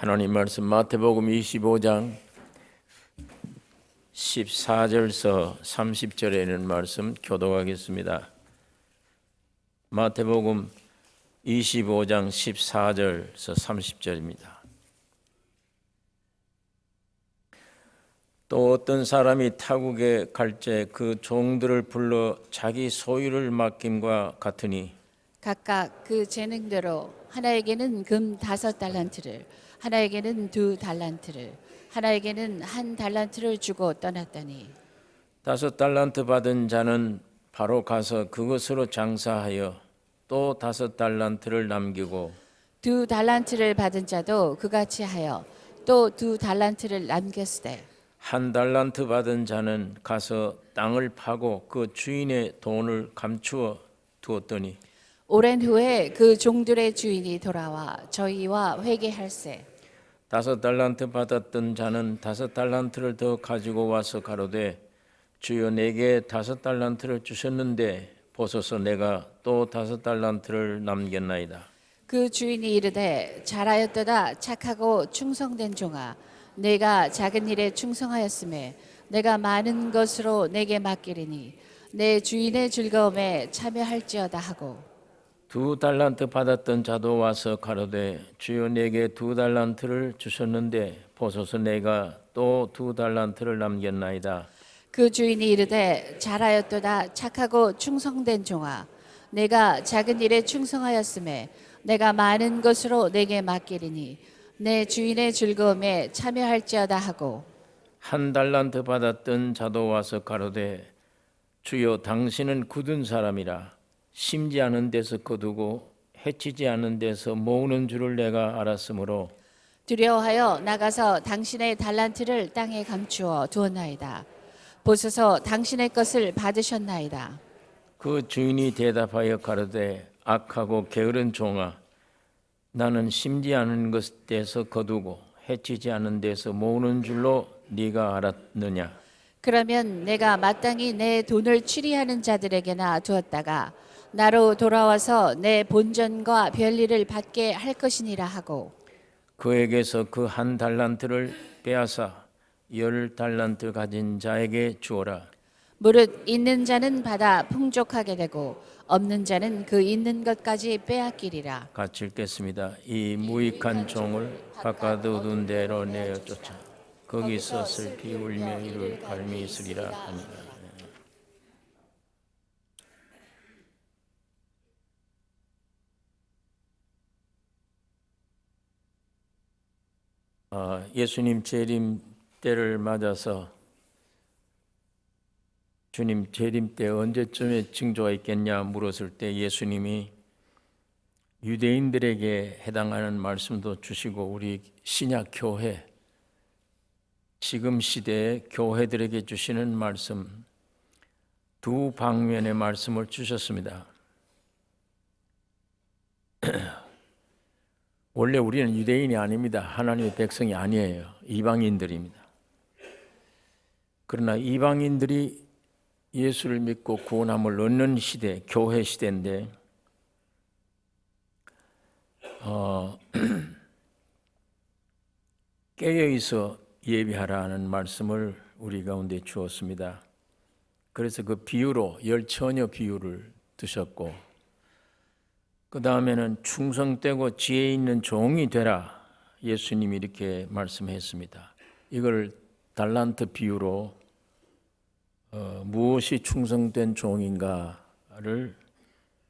하나님 말씀 마태복음 25장 14절서 30절에 있는 말씀 교독하겠습니다. 마태복음 25장 14절서 30절입니다. 또 어떤 사람이 타국에 갈새 그 종들을 불러 자기 소유를 맡김과 같으니 각각 그 재능대로 하나에게는 금 5달란트를, 하나에게는 2달란트를, 하나에게는 1달란트를 주고 떠났더니 5달란트 받은 자는 바로 가서 그것으로 장사하여 또 5달란트를 남기고 2달란트를 받은 자도 그같이 하여 또 2달란트를 남겼으되 1달란트 받은 자는 가서 땅을 파고 그 주인의 돈을 감추어 두었더니 오랜 후에 그 종들의 주인이 돌아와 저희와 회개할세 5달란트 받았던 자는 5달란트를 더 가지고 와서 가로되 주여 내게 5달란트를 주셨는데 보소서 내가 또 5달란트를 남겼나이다. 그 주인이 이르되 잘하였도다 착하고 충성된 종아 내가 작은 일에 충성하였음에 내가 많은 것으로 내게 맡기리니 내 주인의 즐거움에 참여할지어다 하고 2달란트 받았던 자도 와서 가로되 주여 내게 2달란트를 주셨는데 보소서 내가 또 2달란트를 남겼나이다. 그 주인이 이르되 잘하였도다 착하고 충성된 종아 내가 작은 일에 충성하였음에 내가 많은 것으로 내게 맡기리니 내 주인의 즐거움에 참여할지어다 하고 1달란트 받았던 자도 와서 가로되 주여 당신은 굳은 사람이라 심지 않은 데서 거두고 해치지 않은 데서 모으는 줄을 내가 알았으므로 두려워하여 나가서 당신의 달란트를 땅에 감추어 두었나이다. 보소서 당신의 것을 받으셨나이다. 그 주인이 대답하여 가로되 악하고 게으른 종아 나는 심지 않은 것에서 거두고 해치지 않은 데서 모으는 줄로 네가 알았느냐. 그러면 내가 마땅히 내 돈을 추리하는 자들에게나 두었다가 나로 돌아와서 내 본전과 별일을 받게 할 것이니라 하고 그에게서 그 1달란트를 빼앗아 10달란트 가진 자에게 주어라. 무릇 있는 자는 받아 풍족하게 되고 없는 자는 그 있는 것까지 빼앗기리라. 같이 읽겠습니다. 이 무익한 종을 바꿔두둔 대로 내어 쫓아 거기서 슬피 울며 이를 갈미 있으리라 하니라. 예수님 재림 때를 맞아서 주님 재림 때 언제쯤에 징조가 있겠냐 물었을 때 예수님이 유대인들에게 해당하는 말씀도 주시고 우리 신약 교회 지금 시대의 교회들에게 주시는 말씀 두 방면의 말씀을 주셨습니다. 원래 우리는 유대인이 아닙니다. 하나님의 백성이 아니에요. 이방인들입니다. 그러나 이방인들이 예수를 믿고 구원함을 얻는 시대, 교회 시대인데 깨어있어 예비하라는 말씀을 우리 가운데 주었습니다. 그래서 그 비유로 열처녀 비유를 드셨고 그 다음에는 충성되고 지혜 있는 종이 되라 예수님이 이렇게 말씀했습니다. 이걸 달란트 비유로 무엇이 충성된 종인가를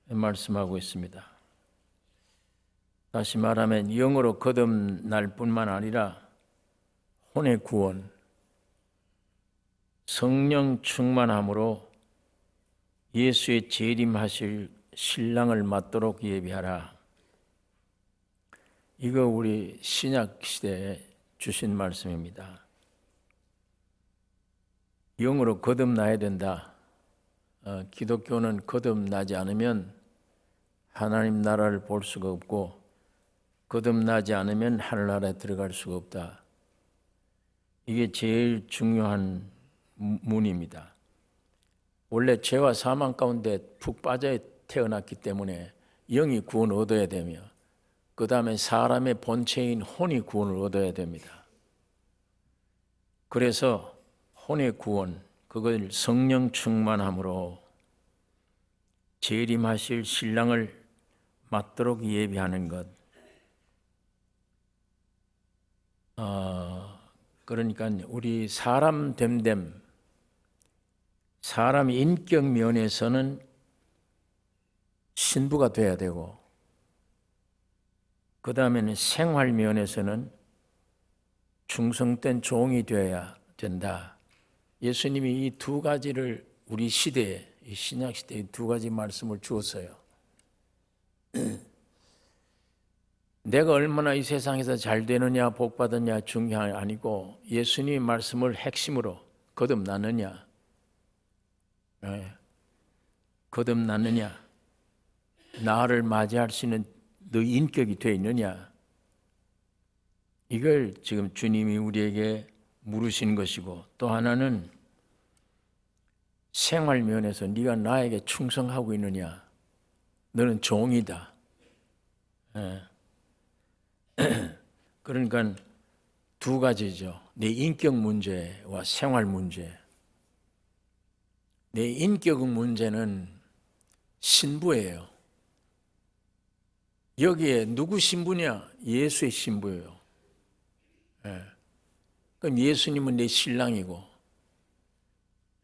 말씀하고 있습니다. 다시 말하면 영으로 거듭날 뿐만 아니라 혼의 구원, 성령 충만함으로 예수의 재림하실 신랑을 맞도록 예비하라. 이거 우리 신약 시대에 주신 말씀입니다. 영으로 거듭나야 된다. 기독교는 거듭나지 않으면 하나님 나라를 볼 수가 없고 거듭나지 않으면 하늘나라에 들어갈 수가 없다. 이게 제일 중요한 문입니다. 원래 죄와 사망 가운데 푹 빠져 태어났기 때문에 영이 구원 얻어야 되며 그 다음에 사람의 본체인 혼이 구원을 얻어야 됩니다. 그래서 혼의 구원, 그걸 성령 충만함으로 재림하실 신랑을 맞도록 예비하는 것. 그러니까 우리 사람 됨됨, 사람 인격 면에서는 신부가 돼야 되고, 그 다음에는 생활 면에서는 충성된 종이 되어야 된다. 예수님이 이 두 가지를 우리 시대에, 이 신약 시대에 두 가지 말씀을 주었어요. 내가 얼마나 이 세상에서 잘 되느냐, 복 받느냐 중요한 게 아니고 예수님의 말씀을 핵심으로 거듭나느냐, 거듭나느냐, 나를 맞이할 수 있는 너희 인격이 되어 있느냐, 이걸 지금 주님이 우리에게 물으신 것이고, 또 하나는 생활 면에서 네가 나에게 충성하고 있느냐, 너는 종이다. 그러니까 두 가지죠. 내 인격 문제와 생활 문제. 내 인격 문제는 신부예요. 여기에 누구 신부냐? 예수의 신부예요. 그럼 예수님은 내 신랑이고,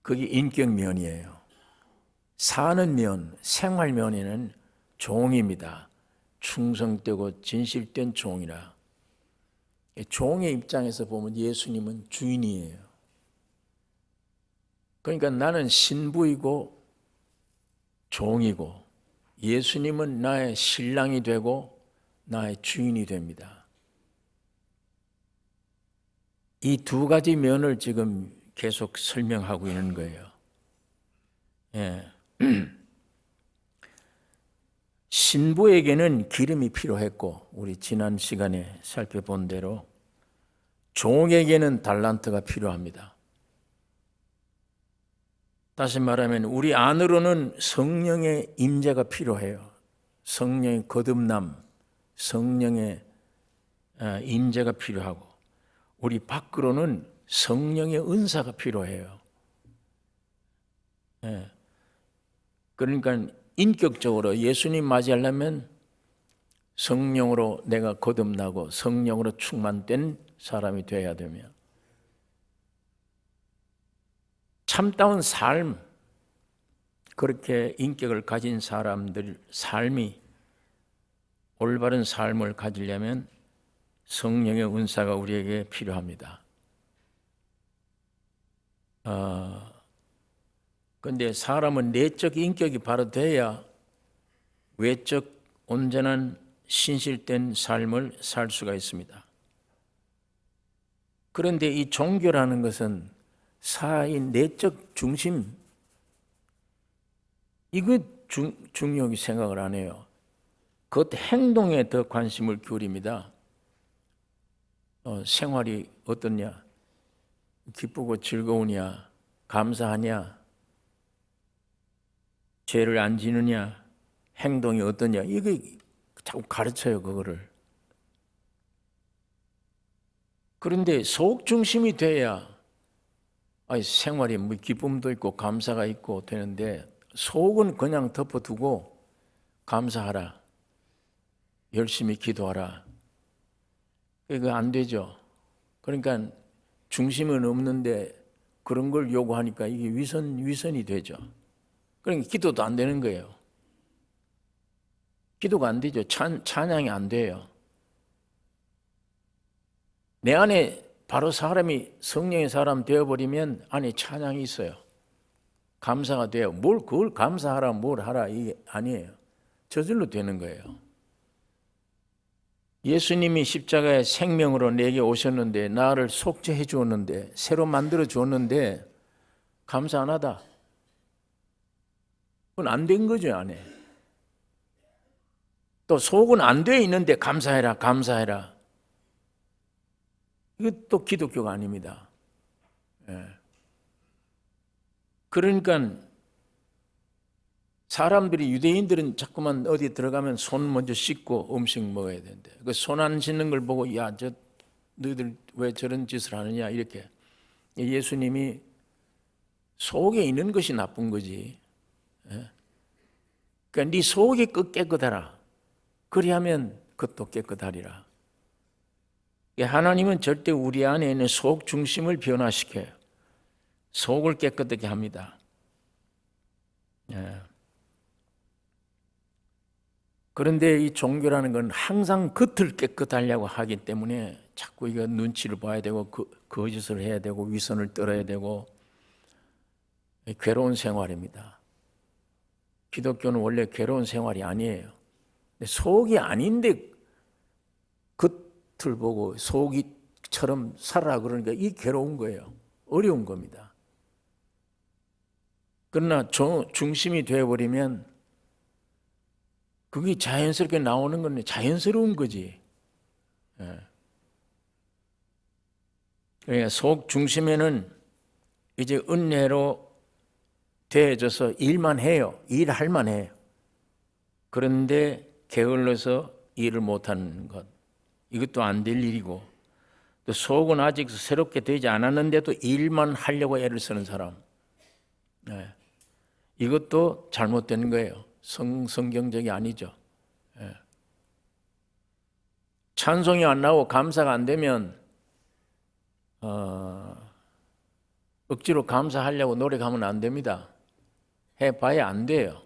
그게 인격 면이에요. 사는 면, 생활 면에는 종입니다. 충성되고 진실된 종이라. 종의 입장에서 보면 예수님은 주인이에요. 그러니까 나는 신부이고 종이고, 예수님은 나의 신랑이 되고 나의 주인이 됩니다. 이 두 가지 면을 지금 계속 설명하고 있는 거예요. 신부에게는 기름이 필요했고, 우리 지난 시간에 살펴본 대로 종에게는 달란트가 필요합니다. 다시 말하면 우리 안으로는 성령의 임재가 필요해요. 성령의 거듭남, 성령의 임재가 필요하고, 우리 밖으로는 성령의 은사가 필요해요. 그러니까 인격적으로 예수님 맞이하려면 성령으로 내가 거듭나고 성령으로 충만된 사람이 되어야 되며, 참다운 삶, 그렇게 인격을 가진 사람들 삶이 올바른 삶을 가지려면 성령의 은사가 우리에게 필요합니다. 그런데 사람은 내적 인격이 바로 돼야 외적 온전한 신실된 삶을 살 수가 있습니다. 그런데 이 종교라는 것은 사의 내적 중심, 이거 중요하게 생각을 안 해요. 그 행동에 더 관심을 기울입니다. 생활이 어떻냐, 기쁘고 즐거우냐, 감사하냐, 죄를 안 지느냐, 행동이 어떠냐, 이게 자꾸 가르쳐요, 그거를. 그런데 속 중심이 돼야 생활이 뭐 기쁨도 있고 감사가 있고 되는데, 속은 그냥 덮어두고 감사하라, 열심히 기도하라, 이거 안 되죠. 그러니까 중심은 없는데 그런 걸 요구하니까 이게 위선이 되죠. 그러니까 기도도 안 되는 거예요. 기도가 안 되죠. 찬양이 안 돼요. 내 안에 바로 사람이 성령의 사람 되어버리면 안에 찬양이 있어요. 감사가 돼요. 그걸 감사하라, 뭘 하라, 이게 아니에요. 저절로 되는 거예요. 예수님이 십자가의 생명으로 내게 오셨는데, 나를 속죄해 주었는데, 새로 만들어 주었는데 감사 안 하다, 그건 안 된 거죠, 안에. 또 속은 안 돼 있는데 감사해라, 감사해라, 이것도 기독교가 아닙니다. 그러니까 사람들이 유대인들은 자꾸만 어디 들어가면 손 먼저 씻고 음식 먹어야 되는데 그 손 안 씻는 걸 보고 야, 저 너희들 왜 저런 짓을 하느냐 이렇게. 예수님이 속에 있는 것이 나쁜 거지. 그러니까 네 속이 깨끗하라. 그리하면 그것도 깨끗하리라. 하나님은 절대 우리 안에 있는 속 중심을 변화시켜요. 속을 깨끗하게 합니다. 그런데 이 종교라는 건 항상 겉을 깨끗하려고 하기 때문에 자꾸 이거 눈치를 봐야 되고 거짓을 해야 되고 위선을 떨어야 되고 괴로운 생활입니다. 기독교는 원래 괴로운 생활이 아니에요. 속이 아닌데 겉을 보고 속이처럼 살아 그러니까 이 괴로운 거예요. 어려운 겁니다. 그러나 중심이 되어버리면 그게 자연스럽게 나오는 건 자연스러운 거지. 그러니까 속 중심에는 이제 은혜로 되어져서 일만 해요. 일할 만해요. 그런데 게을러서 일을 못하는 것, 이것도 안 될 일이고, 또 속은 아직 새롭게 되지 않았는데도 일만 하려고 애를 쓰는 사람, 이것도 잘못된 거예요. 성경적이 아니죠. 찬송이 안 나오고 감사가 안 되면 억지로 감사하려고 노력하면 안 됩니다. 해봐야 안 돼요.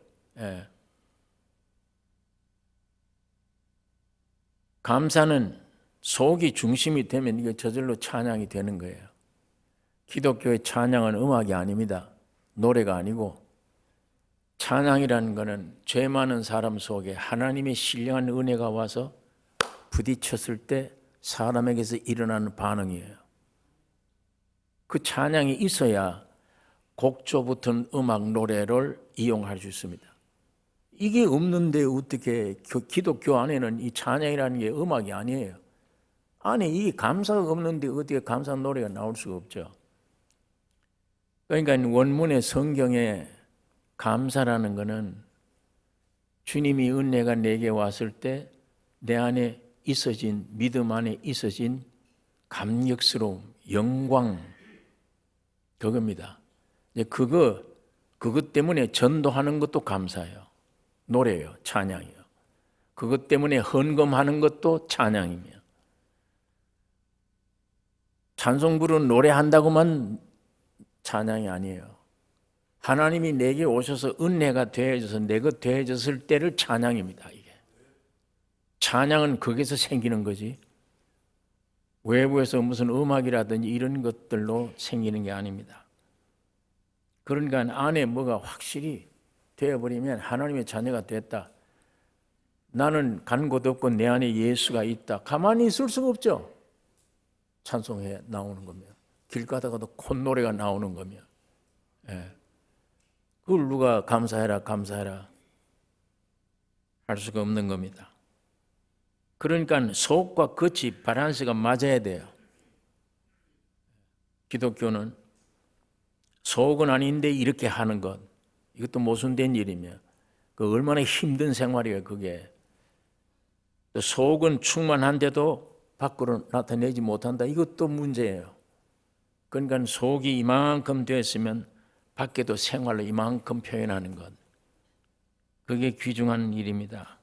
감사는 속이 중심이 되면 이게 저절로 찬양이 되는 거예요. 기독교의 찬양은 음악이 아닙니다. 노래가 아니고 찬양이라는 것은 죄 많은 사람 속에 하나님의 신령한 은혜가 와서 부딪혔을 때 사람에게서 일어나는 반응이에요. 그 찬양이 있어야 곡조 붙은 음악 노래를 이용할 수 있습니다. 이게 없는데 어떻게 기독교 안에는 이 찬양이라는 게 음악이 아니에요. 안에 이 감사가 없는데 어떻게 감사 노래가 나올 수가 없죠. 그러니까 원문의 성경에 감사라는 것은 주님이 은혜가 내게 왔을 때 내 안에 있어진 믿음 안에 있어진 감격스러움, 영광 그겁니다. 그것 때문에 전도하는 것도 감사예요. 노래예요. 찬양이에요. 그것 때문에 헌금하는 것도 찬양이며 찬송 부르는 노래한다고만 찬양이 아니에요. 하나님이 내게 오셔서 은혜가 되어져서 내 것 되어졌을 때를 찬양입니다. 이게 찬양은 거기서 생기는 거지 외부에서 무슨 음악이라든지 이런 것들로 생기는 게 아닙니다. 그러니까 안에 뭐가 확실히 되어버리면 하나님의 자녀가 됐다. 나는 간 곳 없고 내 안에 예수가 있다. 가만히 있을 수가 없죠. 찬송에 나오는 거면 길 가다가도 콧노래가 나오는 거면 그걸 누가 감사해라 감사해라 할 수가 없는 겁니다. 그러니까 속과 겉이 밸런스가 맞아야 돼요. 기독교는 속은 아닌데 이렇게 하는 것 이것도 모순된 일이며 그 얼마나 힘든 생활이에요. 그게 또 속은 충만한데도 밖으로 나타내지 못한다. 이것도 문제예요. 그러니까 속이 이만큼 됐으면 밖에도 생활로 이만큼 표현하는 것 그게 귀중한 일입니다.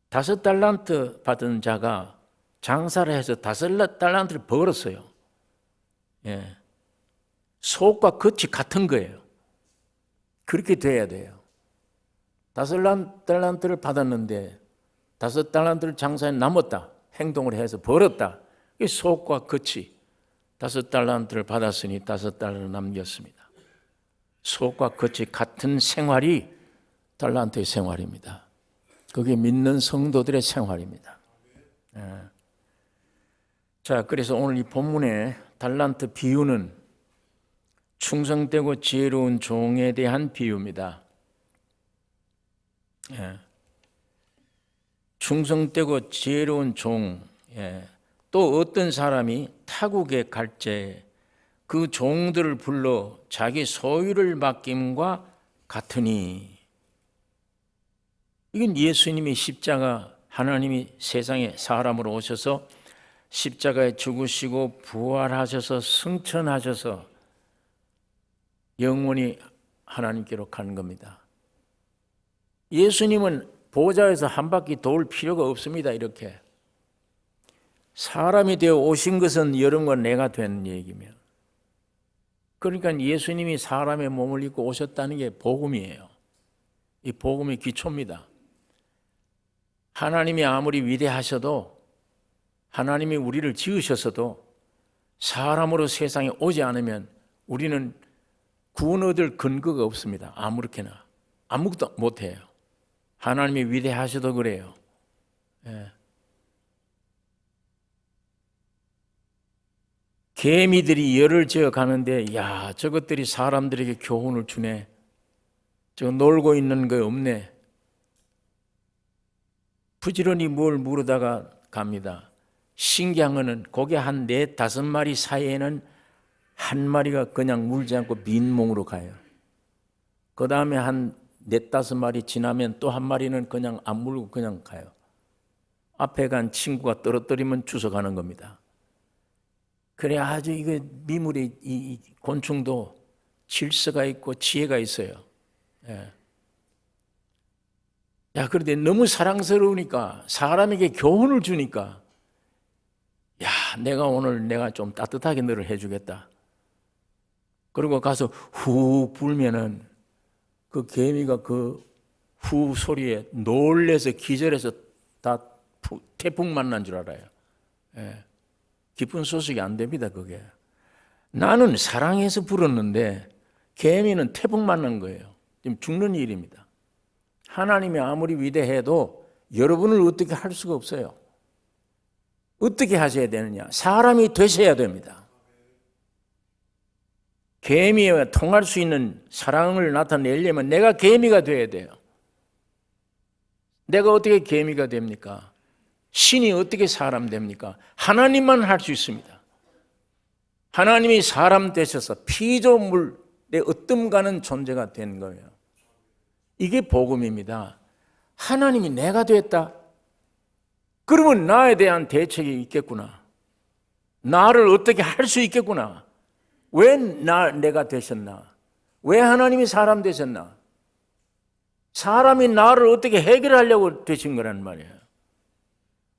5달란트 받은 자가 장사를 해서 5달란트를 벌었어요. 속과 겉이 같은 거예요. 그렇게 돼야 돼요. 5달란트를 받았는데 5달란트를 장사에 남았다. 행동을 해서 벌었다. 이 속과 겉이 5달란트를 받았으니 5달란트를 남겼습니다. 속과 겉이 같은 생활이 달란트의 생활입니다. 그게 믿는 성도들의 생활입니다. 자, 그래서 오늘 이 본문의 달란트 비유는 충성되고 지혜로운 종에 대한 비유입니다. 충성되고 지혜로운 종, 또 어떤 사람이 타국에 갈제 그 종들을 불러 자기 소유를 맡김과 같으니 이건 예수님이 십자가, 하나님이 세상에 사람으로 오셔서 십자가에 죽으시고 부활하셔서 승천하셔서 영원히 하나님께로 가는 겁니다. 예수님은 보좌에서 한 바퀴 돌 필요가 없습니다. 이렇게 사람이 되어 오신 것은 여러분과 내가 된 얘기며, 그러니까 예수님이 사람의 몸을 입고 오셨다는 게 복음이에요. 이 복음이 기초입니다. 하나님이 아무리 위대하셔도, 하나님이 우리를 지으셨어도 사람으로 세상에 오지 않으면 우리는 구원 얻을 근거가 없습니다. 아무렇게나 아무것도 못해요. 하나님이 위대하셔도 그래요. 예. 개미들이 열을 지어 가는데, 야, 저것들이 사람들에게 교훈을 주네. 저 놀고 있는 거 없네. 부지런히 뭘 물으다가 갑니다. 신기한 거는 고개 한 4-5마리 사이에는 한 마리가 그냥 물지 않고 민몽으로 가요. 그 다음에 한 4-5마리 지나면 또 한 마리는 그냥 안 물고 그냥 가요. 앞에 간 친구가 떨어뜨리면 주워가는 겁니다. 그래, 아주 이거 미물의 이 곤충도 질서가 있고 지혜가 있어요. 예. 야, 그런데 너무 사랑스러우니까, 사람에게 교훈을 주니까, 야, 내가 오늘 내가 좀 따뜻하게 너를 해주겠다. 그리고 가서 훅 불면은 그 개미가 그 후 소리에 놀래서 기절해서 다 태풍 만난 줄 알아요. 예. 기쁜 소식이 안 됩니다, 그게. 나는 사랑해서 불었는데 개미는 태풍 만난 거예요. 지금 죽는 일입니다. 하나님이 아무리 위대해도 여러분을 어떻게 할 수가 없어요. 어떻게 하셔야 되느냐? 사람이 되셔야 됩니다. 개미와 통할 수 있는 사랑을 나타내려면 내가 개미가 되어야 돼요. 내가 어떻게 개미가 됩니까? 신이 어떻게 사람 됩니까? 하나님만 할 수 있습니다. 하나님이 사람 되셔서 피조물의 으뜸가는 존재가 된 거예요. 이게 복음입니다. 하나님이 내가 됐다. 그러면 나에 대한 대책이 있겠구나. 나를 어떻게 할 수 있겠구나. 왜 내가 되셨나? 왜 하나님이 사람 되셨나? 사람이 나를 어떻게 해결하려고 되신 거란 말이에요.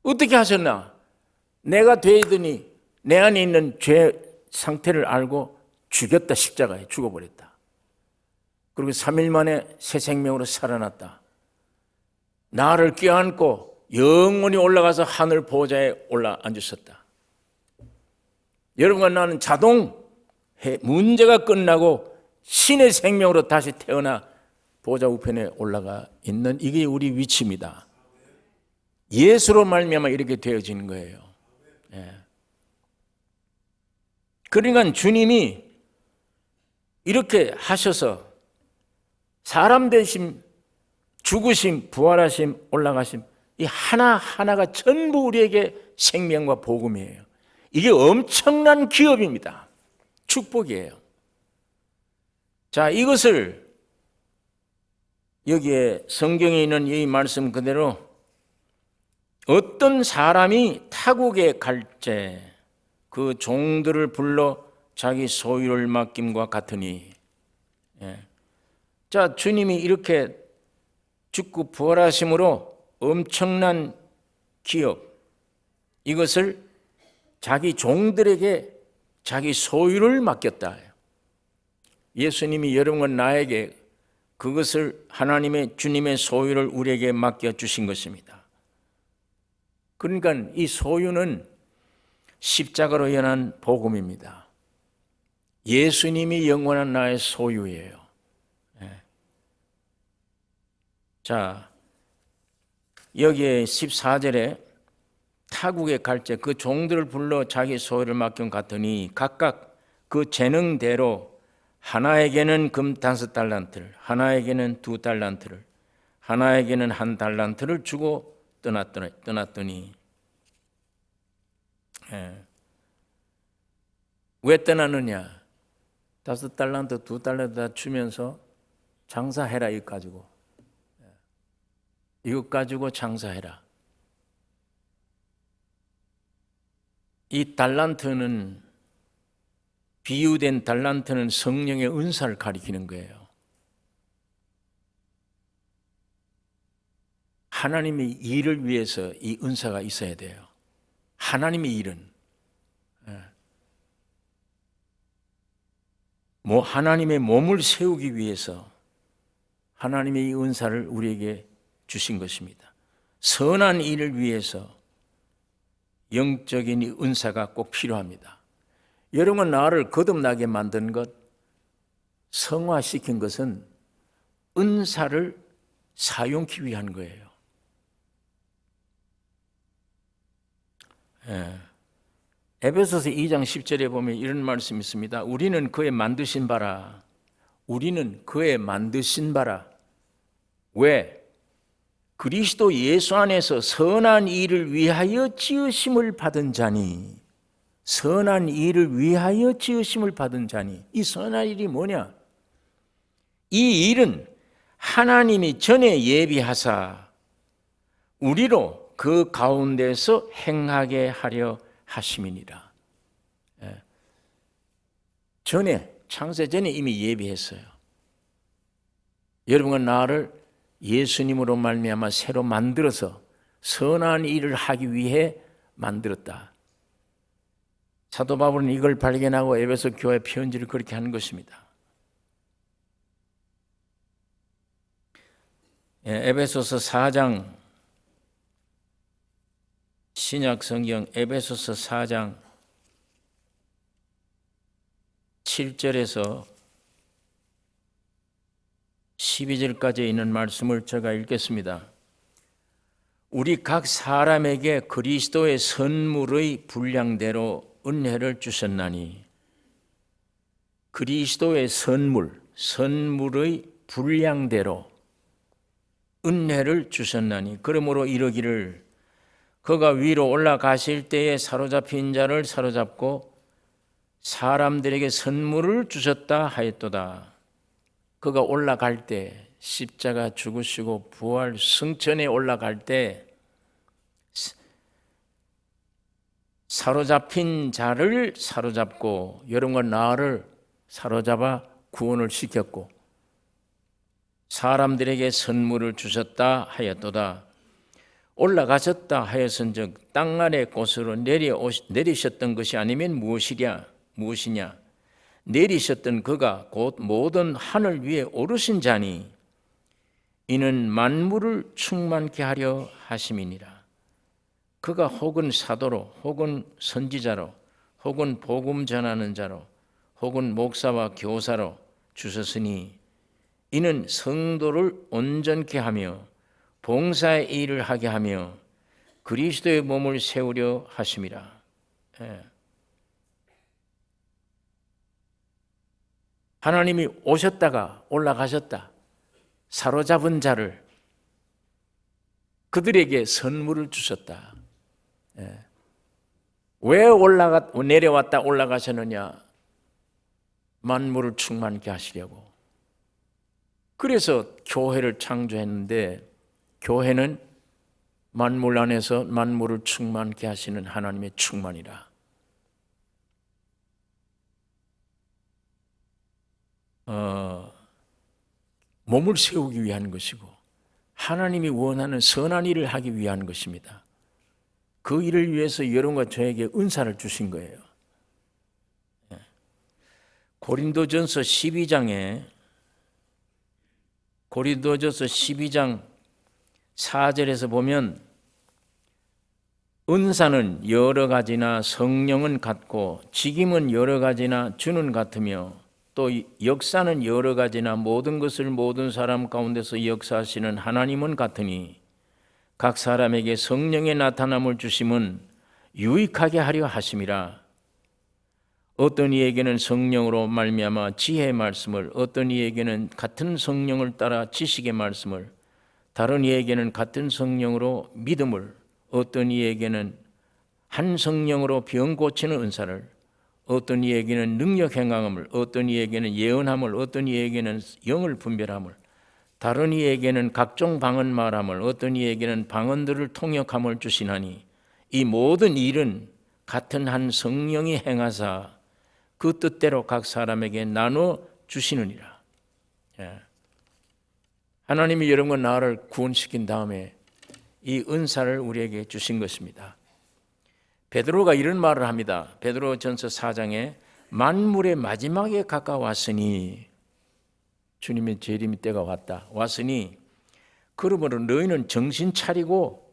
어떻게 하셨나? 내가 되더니 내 안에 있는 죄 상태를 알고 죽였다. 십자가에 죽어버렸다. 그리고 3일 만에 새 생명으로 살아났다. 나를 껴안고 영원히 올라가서 하늘 보좌에 올라 앉으셨다. 여러분과 나는 자동 문제가 끝나고 신의 생명으로 다시 태어나 보좌 우편에 올라가 있는, 이게 우리 위치입니다. 예수로 말미암아 이렇게 되어진 거예요. 예. 그러니까 주님이 이렇게 하셔서 사람 되심, 죽으심, 부활하심, 올라가심, 이 하나하나가 전부 우리에게 생명과 복음이에요. 이게 엄청난 기업입니다. 축복이에요. 자, 이것을 여기에 성경에 있는 이 말씀 그대로 어떤 사람이 타국에 갈제 그 종들을 불러 자기 소유를 맡김과 같으니. 예. 자, 주님이 이렇게 죽고 부활하심으로 엄청난 기업, 이것을 자기 종들에게 자기 소유를 맡겼다. 예수님이 여러분과 나에게 그것을 하나님의 주님의 소유를 우리에게 맡겨주신 것입니다. 그러니까 이 소유는 십자가로 연한 복음입니다. 예수님이 영원한 나의 소유예요. 자, 여기에 14절에 타국에 갈제 그 종들을 불러 자기 소유를 맡긴 같으니 각각 그 재능대로 하나에게는 금 5달란트를, 하나에게는 2달란트를, 하나에게는 1달란트를 주고 떠났더니. 왜 떠났느냐? 5달란트, 2달란트 다 주면서 장사해라 이 가지고. 이것 가지고 장사해라. 이 달란트는, 비유된 달란트는 성령의 은사를 가리키는 거예요. 하나님의 일을 위해서 이 은사가 있어야 돼요. 하나님의 일은 하나님의 몸을 세우기 위해서 하나님의 이 은사를 우리에게 주신 것입니다. 선한 일을 위해서 영적인 이 은사가 꼭 필요합니다. 여러분, 나를 거듭나게 만든 것, 성화시킨 것은 은사를 사용하기 위한 거예요. 에베소서 2장 10절에 보면 이런 말씀이 있습니다. 우리는 그의 만드신 바라. 우리는 그의 만드신 바라. 왜? 그리스도 예수 안에서 선한 일을 위하여 지으심을 받은 자니. 선한 일을 위하여 지으심을 받은 자니. 이 선한 일이 뭐냐? 이 일은 하나님이 전에 예비하사 우리로 그 가운데서 행하게 하려 하심이니라. 전에, 창세 전에 이미 예비했어요. 여러분과 나를 예수님으로 말미암아 새로 만들어서 선한 일을 하기 위해 만들었다. 사도 바울은 이걸 발견하고 에베소 교회 편지를 그렇게 하는 것입니다. 에베소서 4장, 신약 성경 에베소서 4장 7절에서 12절까지 있는 말씀을 제가 읽겠습니다. 우리 각 사람에게 그리스도의 선물의 분량대로 은혜를 주셨나니. 그리스도의 선물의 분량대로 은혜를 주셨나니. 그러므로 이르기를 그가 위로 올라가실 때에 사로잡힌 자를 사로잡고 사람들에게 선물을 주셨다 하였도다. 그가 올라갈 때, 십자가 죽으시고 부활 승천에 올라갈 때 사로잡힌 자를 사로잡고 여러분과 나를 사로잡아 구원을 시켰고 사람들에게 선물을 주셨다 하였도다. 올라가셨다 하였은즉 땅 아래 곳으로 내리셨던 것이 아니면 무엇이냐? 내리셨던 그가 곧 모든 하늘 위에 오르신 자니 이는 만물을 충만케 하려 하심이니라. 그가 혹은 사도로 혹은 선지자로 혹은 복음 전하는 자로 혹은 목사와 교사로 주셨으니 이는 성도를 온전케 하며 봉사의 일을 하게 하며 그리스도의 몸을 세우려 하심이라. 하나님이 오셨다가 올라가셨다. 사로잡은 자를 그들에게 선물을 주셨다. 왜 내려왔다 올라가셨느냐? 만물을 충만케 하시려고. 그래서 교회를 창조했는데 교회는 만물 안에서 만물을 충만케 하시는 하나님의 충만이라. 몸을 세우기 위한 것이고 하나님이 원하는 선한 일을 하기 위한 것입니다. 그 일을 위해서 여러분과 저에게 은사를 주신 거예요. 고린도전서 12장 4절에서 보면 은사는 여러 가지나 성령은 같고 직임은 여러 가지나 주는 같으며 또 역사는 여러 가지나 모든 것을 모든 사람 가운데서 역사하시는 하나님은 같으니 각 사람에게 성령의 나타남을 주심은 유익하게 하려 하심이라. 어떤 이에게는 성령으로 말미암아 지혜의 말씀을, 어떤 이에게는 같은 성령을 따라 지식의 말씀을, 다른 이에게는 같은 성령으로 믿음을, 어떤 이에게는 한 성령으로 병 고치는 은사를, 어떤 이에게는 능력 행함을, 어떤 이에게는 예언함을, 어떤 이에게는 영을 분별함을, 다른 이에게는 각종 방언 말함을, 어떤 이에게는 방언들을 통역함을 주시나니 이 모든 일은 같은 한 성령이 행하사 그 뜻대로 각 사람에게 나눠 주시느니라. 하나님이 여러분과 나를 구원시킨 다음에 이 은사를 우리에게 주신 것입니다. 베드로가 이런 말을 합니다. 베드로전서 4장에 만물의 마지막에 가까웠으니, 주님의 재림의 때가 왔으니 그러므로 너희는 정신 차리고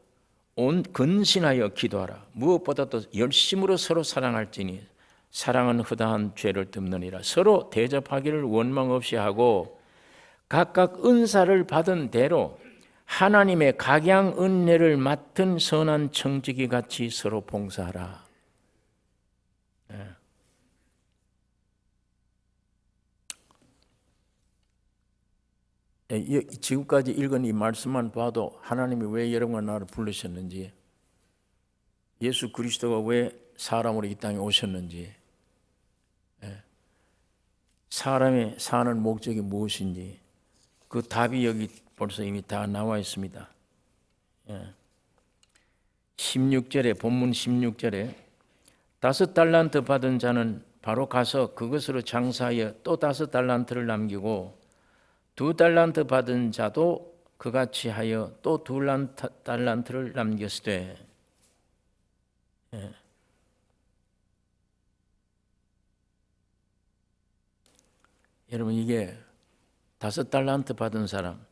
온 근신하여 기도하라. 무엇보다도 열심으로 서로 사랑할지니 사랑은 허다한 죄를 덮느니라. 서로 대접하기를 원망 없이 하고 각각 은사를 받은 대로 하나님의 각양 은혜를 맡은 선한 청지기 같이 서로 봉사하라. 지금까지 읽은 이 말씀만 봐도 하나님이 왜 여러분과 나를 부르셨는지, 예수 그리스도가 왜 사람으로 이 땅에 오셨는지, 사람의 사는 목적이 무엇인지 그 답이 여기 벌써 이미 다 나와 있습니다. 16절에, 본문 16절에 5달란트 받은 자는 바로 가서 그것으로 장사하여 또 5달란트를 남기고 2달란트 받은 자도 그같이 하여 또 2달란트를 남겼으되. 여러분, 이게 5달란트 받은 사람,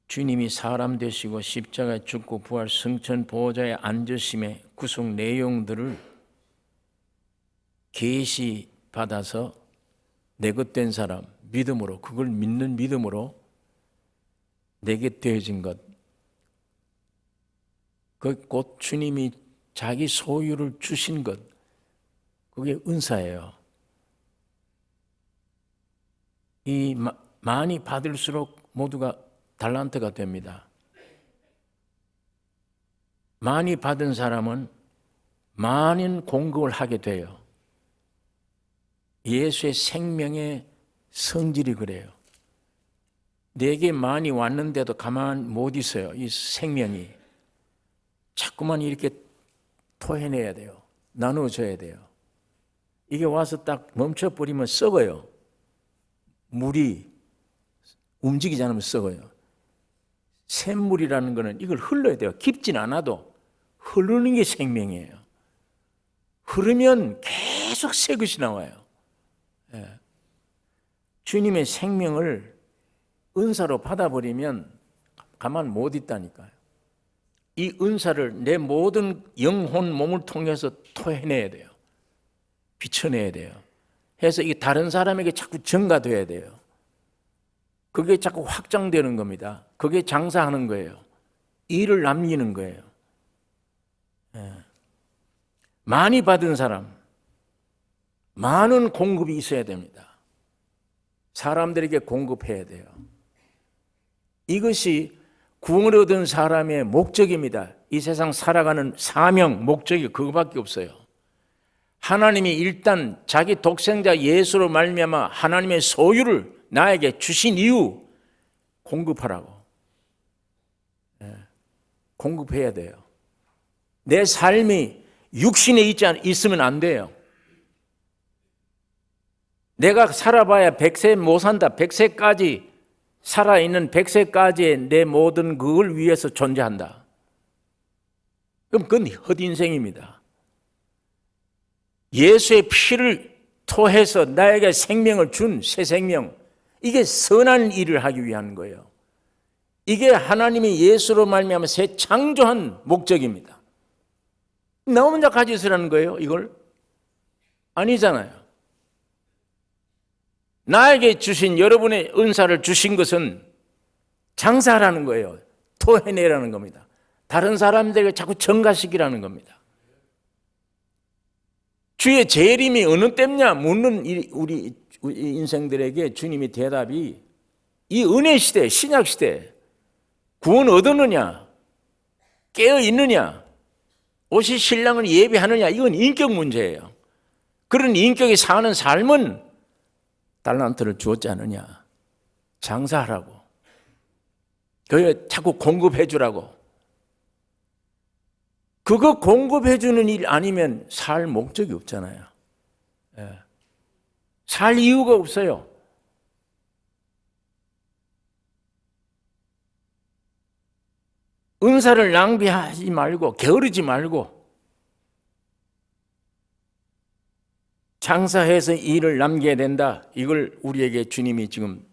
주님이 사람 되시고 십자가에 죽고 부활 승천 보호자의 앉으심의 구속 내용들을 계시 받아서 내 것 된 사람, 믿음으로, 그걸 믿는 믿음으로 내게 되어진 것, 그 곧 주님이 자기 소유를 주신 것, 그게 은사예요. 이 많이 받을수록 모두가 달란트가 됩니다. 많이 받은 사람은 많은 공급을 하게 돼요. 예수의 생명의 성질이 그래요. 내게 많이 왔는데도 가만 못 있어요. 이 생명이 자꾸만 이렇게 토해내야 돼요. 나누어져야 돼요. 이게 와서 딱 멈춰버리면 썩어요. 물이 움직이지 않으면 썩어요. 샘물이라는 것은 이걸 흘러야 돼요. 깊진 않아도 흐르는 게 생명이에요. 흐르면 계속 새 것이 나와요. 주님의 생명을 은사로 받아버리면 가만 못 있다니까요. 이 은사를 내 모든 영혼 몸을 통해서 토해내야 돼요. 비춰내야 돼요. 해서 이게 다른 사람에게 자꾸 전가돼야 돼요. 그게 자꾸 확장되는 겁니다. 그게 장사하는 거예요. 일을 남기는 거예요. 많이 받은 사람, 많은 공급이 있어야 됩니다. 사람들에게 공급해야 돼요. 이것이 구원을 얻은 사람의 목적입니다. 이 세상 살아가는 사명, 목적이 그거밖에 없어요. 하나님이 일단 자기 독생자 예수로 말미암아 하나님의 소유를 나에게 주신 이유, 공급하라고. 공급해야 돼요. 내 삶이 육신에 있으면 안 돼요. 내가 살아봐야 100세 못 산다. 100세까지 살아있는 100세까지의 내 모든 그걸 위해서 존재한다. 그럼 그건 헛인생입니다. 예수의 피를 토해서 나에게 생명을 준 새 생명, 이게 선한 일을 하기 위한 거예요. 이게 하나님이 예수로 말미암아 새 창조한 목적입니다. 나 혼자 가지고 있으라는 거예요, 이걸? 아니잖아요. 나에게 주신, 여러분의 은사를 주신 것은 장사하라는 거예요. 토해내라는 겁니다. 다른 사람들에게 자꾸 전가시키라는 겁니다. 주의 재림이 어느 때냐 묻는 우리 인생들에게 주님의 대답이, 이 은혜 시대, 신약 시대, 구원 얻었느냐, 깨어 있느냐, 오실 신랑을 예배하느냐, 이건 인격 문제예요. 그런 인격이 사는 삶은 달란트를 주었지 않느냐. 장사하라고. 그 자꾸 공급해 주라고. 그거 공급해 주는 일 아니면 살 목적이 없잖아요. 예. 살 이유가 없어요. 은사를 낭비하지 말고 게으르지 말고 장사해서 일을 남겨야 된다. 이걸 우리에게 주님이 지금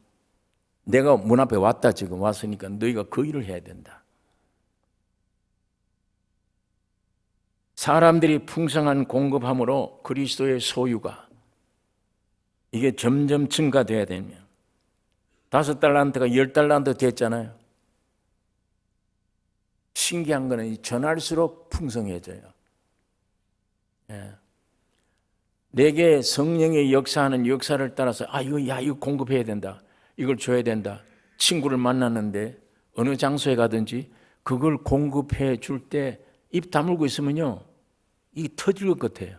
내가 문 앞에 왔다 지금 왔으니까 너희가 그 일을 해야 된다. 사람들이 풍성한 공급함으로 그리스도의 소유가 이게 점점 증가돼야 되면 5달란트가 10달란트 됐잖아요. 신기한 거는 전할수록 풍성해져요. 예. 내게 성령의 역사하는 역사를 따라서 이거 공급해야 된다. 이걸 줘야 된다. 친구를 만났는데 어느 장소에 가든지 그걸 공급해 줄 때 입 다물고 있으면요. 이게 터질 것 같아요.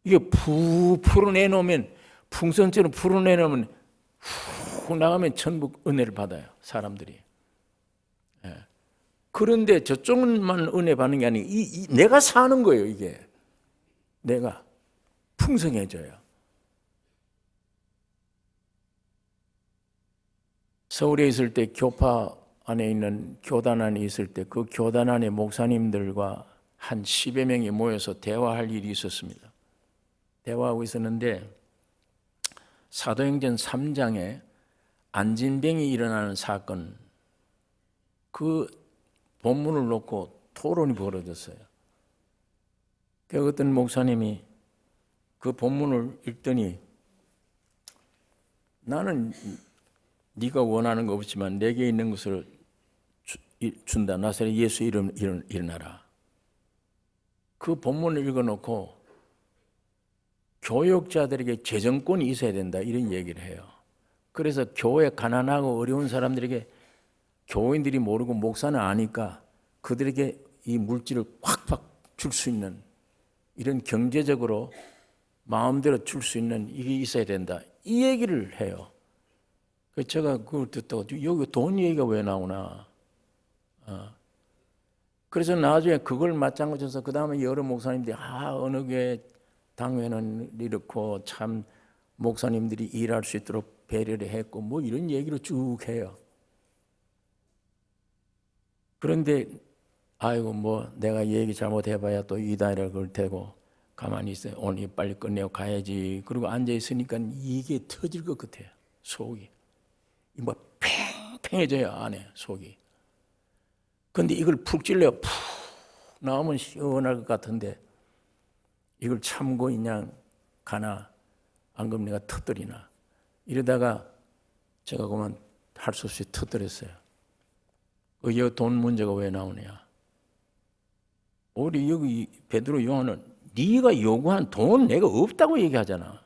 이게 푹 풀어내놓으면 풍선처럼 풀어내놓으면 훅 나가면 전부 은혜를 받아요. 사람들이. 예. 그런데 저쪽만 은혜 받는 게 아니고 내가 사는 거예요. 이게. 내가 풍성해져요. 서울에 있을 때 교파 안에 있는 교단 안에 있을 때 그 교단 안에 목사님들과 한 10여 명이 모여서 대화할 일이 있었습니다. 대화하고 있었는데 사도행전 3장에 안진병이 일어나는 사건 그 본문을 놓고 토론이 벌어졌어요. 그 어떤 목사님이 그 본문을 읽더니 나는 네가 원하는 거 없지만 내게 있는 것을 준다. 나사렛 예수 이름 일어나라. 그 본문을 읽어놓고 교역자들에게 재정권이 있어야 된다 이런 얘기를 해요. 그래서 교회 가난하고 어려운 사람들에게 교인들이 모르고 목사는 아니까 그들에게 이 물질을 확 줄 수 있는 이런 경제적으로 마음대로 줄 수 있는 이게 있어야 된다. 이 얘기를 해요. 그래서 제가 그걸 듣다가 여기 돈 얘기가 왜 나오나. 그래서 나중에 그걸 맞장구 쳐서 그 다음에 여러 목사님들이 어느 교회 당회는 이렇고 참 목사님들이 일할 수 있도록 배려를 했고 뭐 이런 얘기를 쭉 해요. 그런데 뭐 내가 얘기 잘못해봐야 또 이단이라 그럴 테고 가만히 있어요. 오늘 빨리 끝내고 가야지. 그리고 앉아 있으니까 이게 터질 것 같아요. 속이 뭐 팽팽해져요. 안에 속이. 근데 이걸 푹 찔러요. 푹 나오면 시원할 것 같은데 이걸 참고 그냥 가나 안 그러면 내가 터뜨리나 이러다가 제가 그만 할 수 없이 터뜨렸어요. 이 돈 문제가 왜 나오냐. 우리 여기 베드로 요한은 네가 요구한 돈 내가 없다고 얘기하잖아.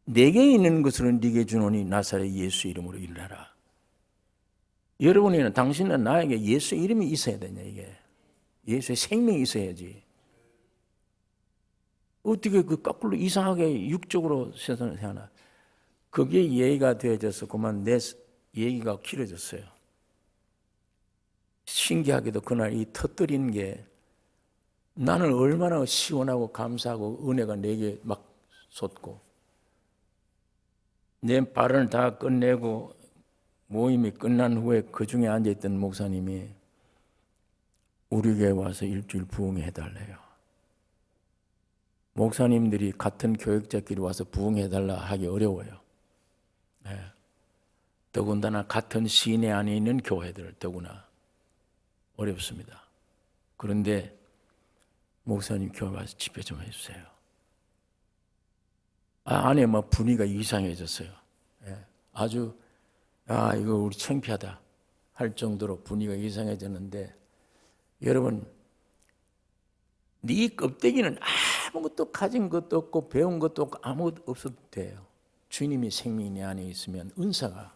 내게 있는 것으로 네게 주노니 나사렛 예수 이름으로 일어나라. 여러분이나 당신은 나에게 예수 이름이 있어야 되냐 이게. 예수의 생명이 있어야지. 어떻게 그 거꾸로 이상하게 육적으로 세상을 사나. 그게 예의가 되어져서 그만 내 얘기가 길어졌어요. 신기하게도 그날 이 터뜨린 게 나는 얼마나 시원하고 감사하고 은혜가 내게 막 솟고 내 발언을 다 끝내고 모임이 끝난 후에 그 중에 앉아있던 목사님이 우리 교회 와서 일주일 부흥해달래요. 목사님들이 같은 교역자끼리 와서 부흥해달라 하기 어려워요. 네. 더군다나 같은 시내 안에 있는 교회들 더구나 어렵습니다. 그런데 목사님 교회 와서 집회 좀 해주세요. 안에 막 분위기가 이상해졌어요. 네. 아주 이거 우리 창피하다 할 정도로 분위기가 이상해졌는데 여러분 네 껍데기는 아무것도 가진 것도 없고 배운 것도 없고 아무것도 없어도 돼요. 주님이 생명이 내 안에 있으면 은사가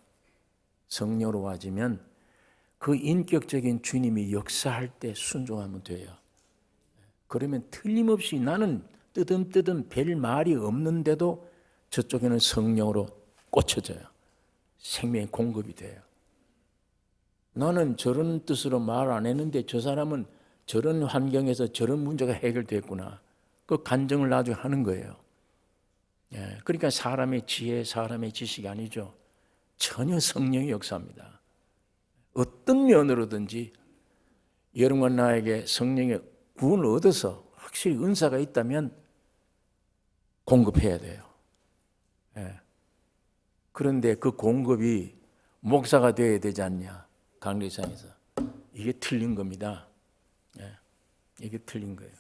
성령으로 와지면 그 인격적인 주님이 역사할 때 순종하면 돼요. 그러면 틀림없이 나는 뜨듬뜨듬 별 말이 없는데도 저쪽에는 성령으로 꽂혀져요. 생명의 공급이 돼요. 나는 저런 뜻으로 말 안 했는데 저 사람은 저런 환경에서 저런 문제가 해결됐구나. 그 간증을 나중에 하는 거예요. 그러니까 사람의 지혜, 사람의 지식이 아니죠. 전혀 성령의 역사입니다. 어떤 면으로든지 여러분과 나에게 성령의 구원을 얻어서 확실히 은사가 있다면 공급해야 돼요. 그런데 그 공급이 목사가 되어야 되지 않냐, 강례상에서. 이게 틀린 겁니다. 이게 틀린 거예요.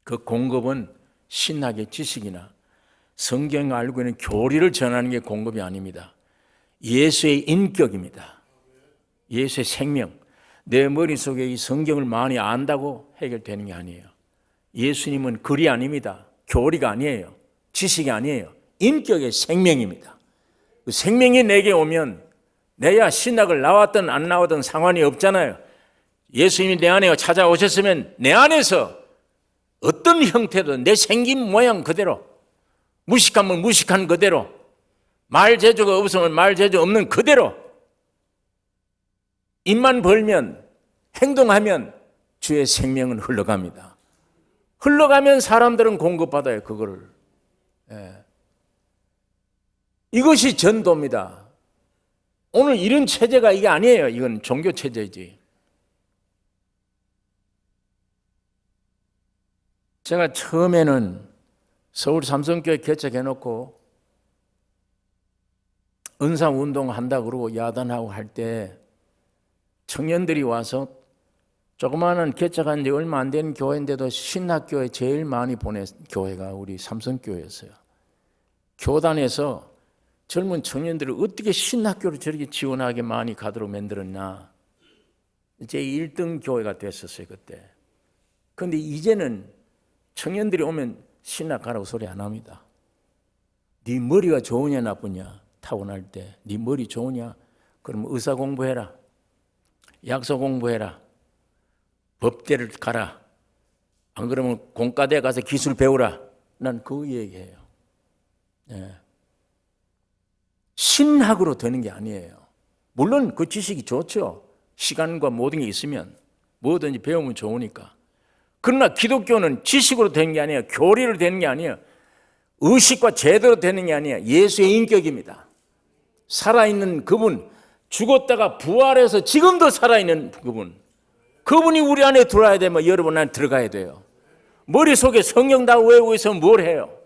그 공급은 신학의 지식이나 성경이 알고 있는 교리를 전하는 게 공급이 아닙니다. 예수의 인격입니다. 예수의 생명. 내 머릿속에 이 성경을 많이 안다고 해결되는 게 아니에요. 예수님은 글이 아닙니다. 교리가 아니에요. 지식이 아니에요. 인격의 생명입니다. 그 생명이 내게 오면 내야 신학을 나왔든 안 나왔든 상관이 없잖아요. 예수님이 내 안에 찾아오셨으면 내 안에서 어떤 형태도 내 생긴 모양 그대로, 무식하면 무식한 그대로, 말 재주가 없으면 말 재주 없는 그대로, 입만 벌면, 행동하면 주의 생명은 흘러갑니다. 흘러가면 사람들은 공급받아요, 그거를. 이것이 전도입니다. 오늘 이런 체제가 이게 아니에요. 이건 종교 체제지. 제가 처음에는 서울 삼성교회 개척해놓고 은사운동 한다 그러고 야단하고 할 때 청년들이 와서 조그마한 개척한 지 얼마 안 된 교회인데도 신학교에 제일 많이 보낸 교회가 우리 삼성교회였어요. 교단에서 젊은 청년들을 어떻게 신학교를 저렇게 지원하게 많이 가도록 만들었나. 제 1등 교회가 됐었어요, 그때. 그런데 이제는 청년들이 오면 신학 가라고 소리 안 합니다. 네 머리가 좋으냐 나쁘냐 타고날 때 네 머리 좋으냐 그러면 의사 공부해라, 약사 공부해라, 법대를 가라, 안 그러면 공과대 가서 기술 배우라. 난 그 얘기해요. 신학으로 되는 게 아니에요. 물론 그 지식이 좋죠. 시간과 모든 게 있으면 뭐든지 배우면 좋으니까. 그러나 기독교는 지식으로 되는 게 아니에요. 교리로 되는 게 아니에요. 의식과 제대로 되는 게 아니에요. 예수의 인격입니다. 살아있는 그분, 죽었다가 부활해서 지금도 살아있는 그분, 그분이 우리 안에 들어와야 되면 여러분 안에 들어가야 돼요. 머릿속에 성경 다 외우고 있으면 뭘 해요?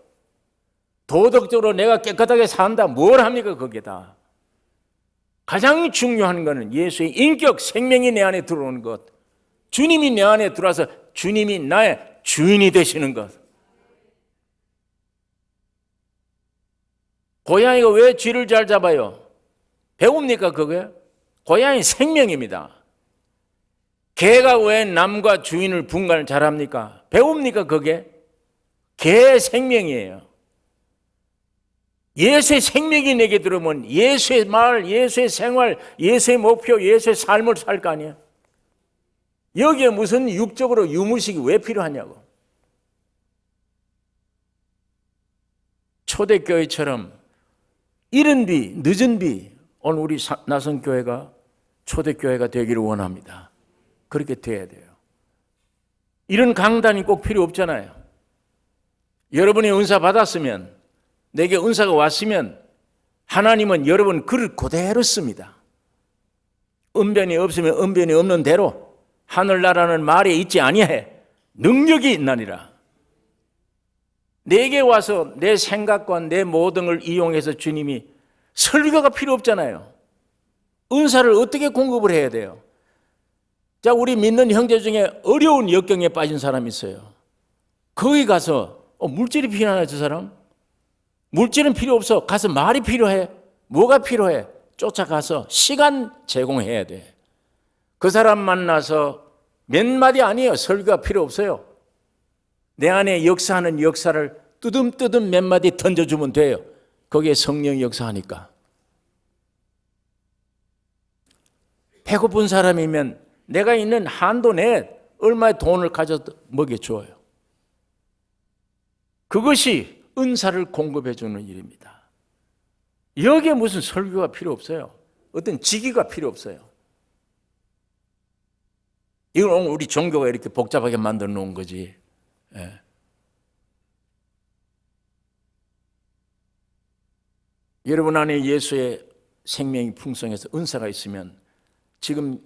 도덕적으로 내가 깨끗하게 산다, 뭘 합니까? 그게 다. 가장 중요한 것은 예수의 인격, 생명이 내 안에 들어오는 것, 주님이 내 안에 들어와서 주님이 나의 주인이 되시는 것. 고양이가 왜 쥐를 잘 잡아요? 배웁니까 그게? 고양이 생명입니다. 개가 왜 남과 주인을 분간을 잘합니까? 배웁니까 그게? 개의 생명이에요. 예수의 생명이 내게 들어오면 예수의 말, 예수의 생활, 예수의 목표, 예수의 삶을 살 거 아니에요. 여기에 무슨 육적으로 유무식이 왜 필요하냐고. 초대교회처럼 이른 비, 늦은 비, 오늘 우리 나성교회가 초대교회가 되기를 원합니다. 그렇게 돼야 돼요. 이런 강단이 꼭 필요 없잖아요. 여러분이 은사 받았으면, 내게 은사가 왔으면 하나님은 여러분 글을 그대로 씁니다. 언변이 없으면 언변이 없는 대로 하늘나라는 말에 있지 아니해 능력이 있나니라. 내게 와서 내 생각과 내 모든 걸 이용해서 주님이, 설교가 필요 없잖아요. 은사를 어떻게 공급을 해야 돼요? 자, 우리 믿는 형제 중에 어려운 역경에 빠진 사람이 있어요. 거기 가서 물질이 필요하나 저 사람? 물질은 필요 없어. 가서 말이 필요해. 뭐가 필요해? 쫓아가서 시간 제공해야 돼. 그 사람 만나서 몇 마디 아니에요. 설교가 필요 없어요. 내 안에 역사하는 역사를 뜨듬뜨듬 몇 마디 던져주면 돼요. 거기에 성령이 역사하니까. 배고픈 사람이면 내가 있는 한도 내에 얼마의 돈을 가져도 먹여줘요. 그것이 은사를 공급해 주는 일입니다. 여기에 무슨 설교가 필요 없어요. 어떤 직위가 필요 없어요. 이건 오늘 우리 종교가 이렇게 복잡하게 만들어 놓은 거지. 예. 여러분 안에 예수의 생명이 풍성해서 은사가 있으면 지금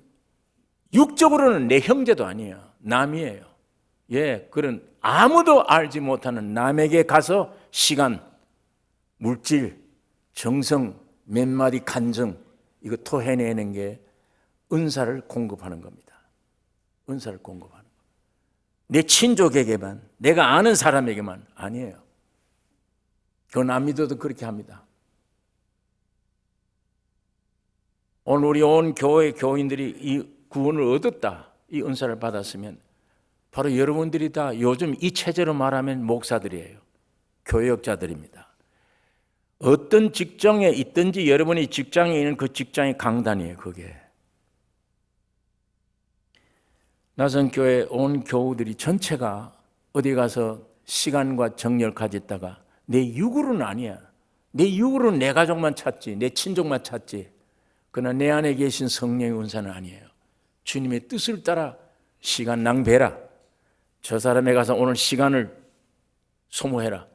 육적으로는 내 형제도 아니에요. 남이에요. 예, 그런 아무도 알지 못하는 남에게 가서 시간, 물질, 정성, 몇 마디 간증 이거 토해내는 게 은사를 공급하는 겁니다. 은사를 공급하는 거. 내 친족에게만, 내가 아는 사람에게만 아니에요. 그건 안 믿어도 그렇게 합니다. 오늘 우리 온 교회 교인들이 이 구원을 얻었다, 이 은사를 받았으면 바로 여러분들이 다 요즘 이 체제로 말하면 목사들이에요. 교역자들입니다. 어떤 직장에 있든지 여러분이 직장에 있는 그 직장이 강단이에요. 그게. 나선교회 온 교우들이 전체가 어디 가서 시간과 정열 가졌다가 내 육으로는 아니야. 내 육으로는 내 가족만 찾지, 내 친족만 찾지. 그러나 내 안에 계신 성령의 은사는 아니에요. 주님의 뜻을 따라 시간 낭비해라. 저 사람에 가서 오늘 시간을 소모해라.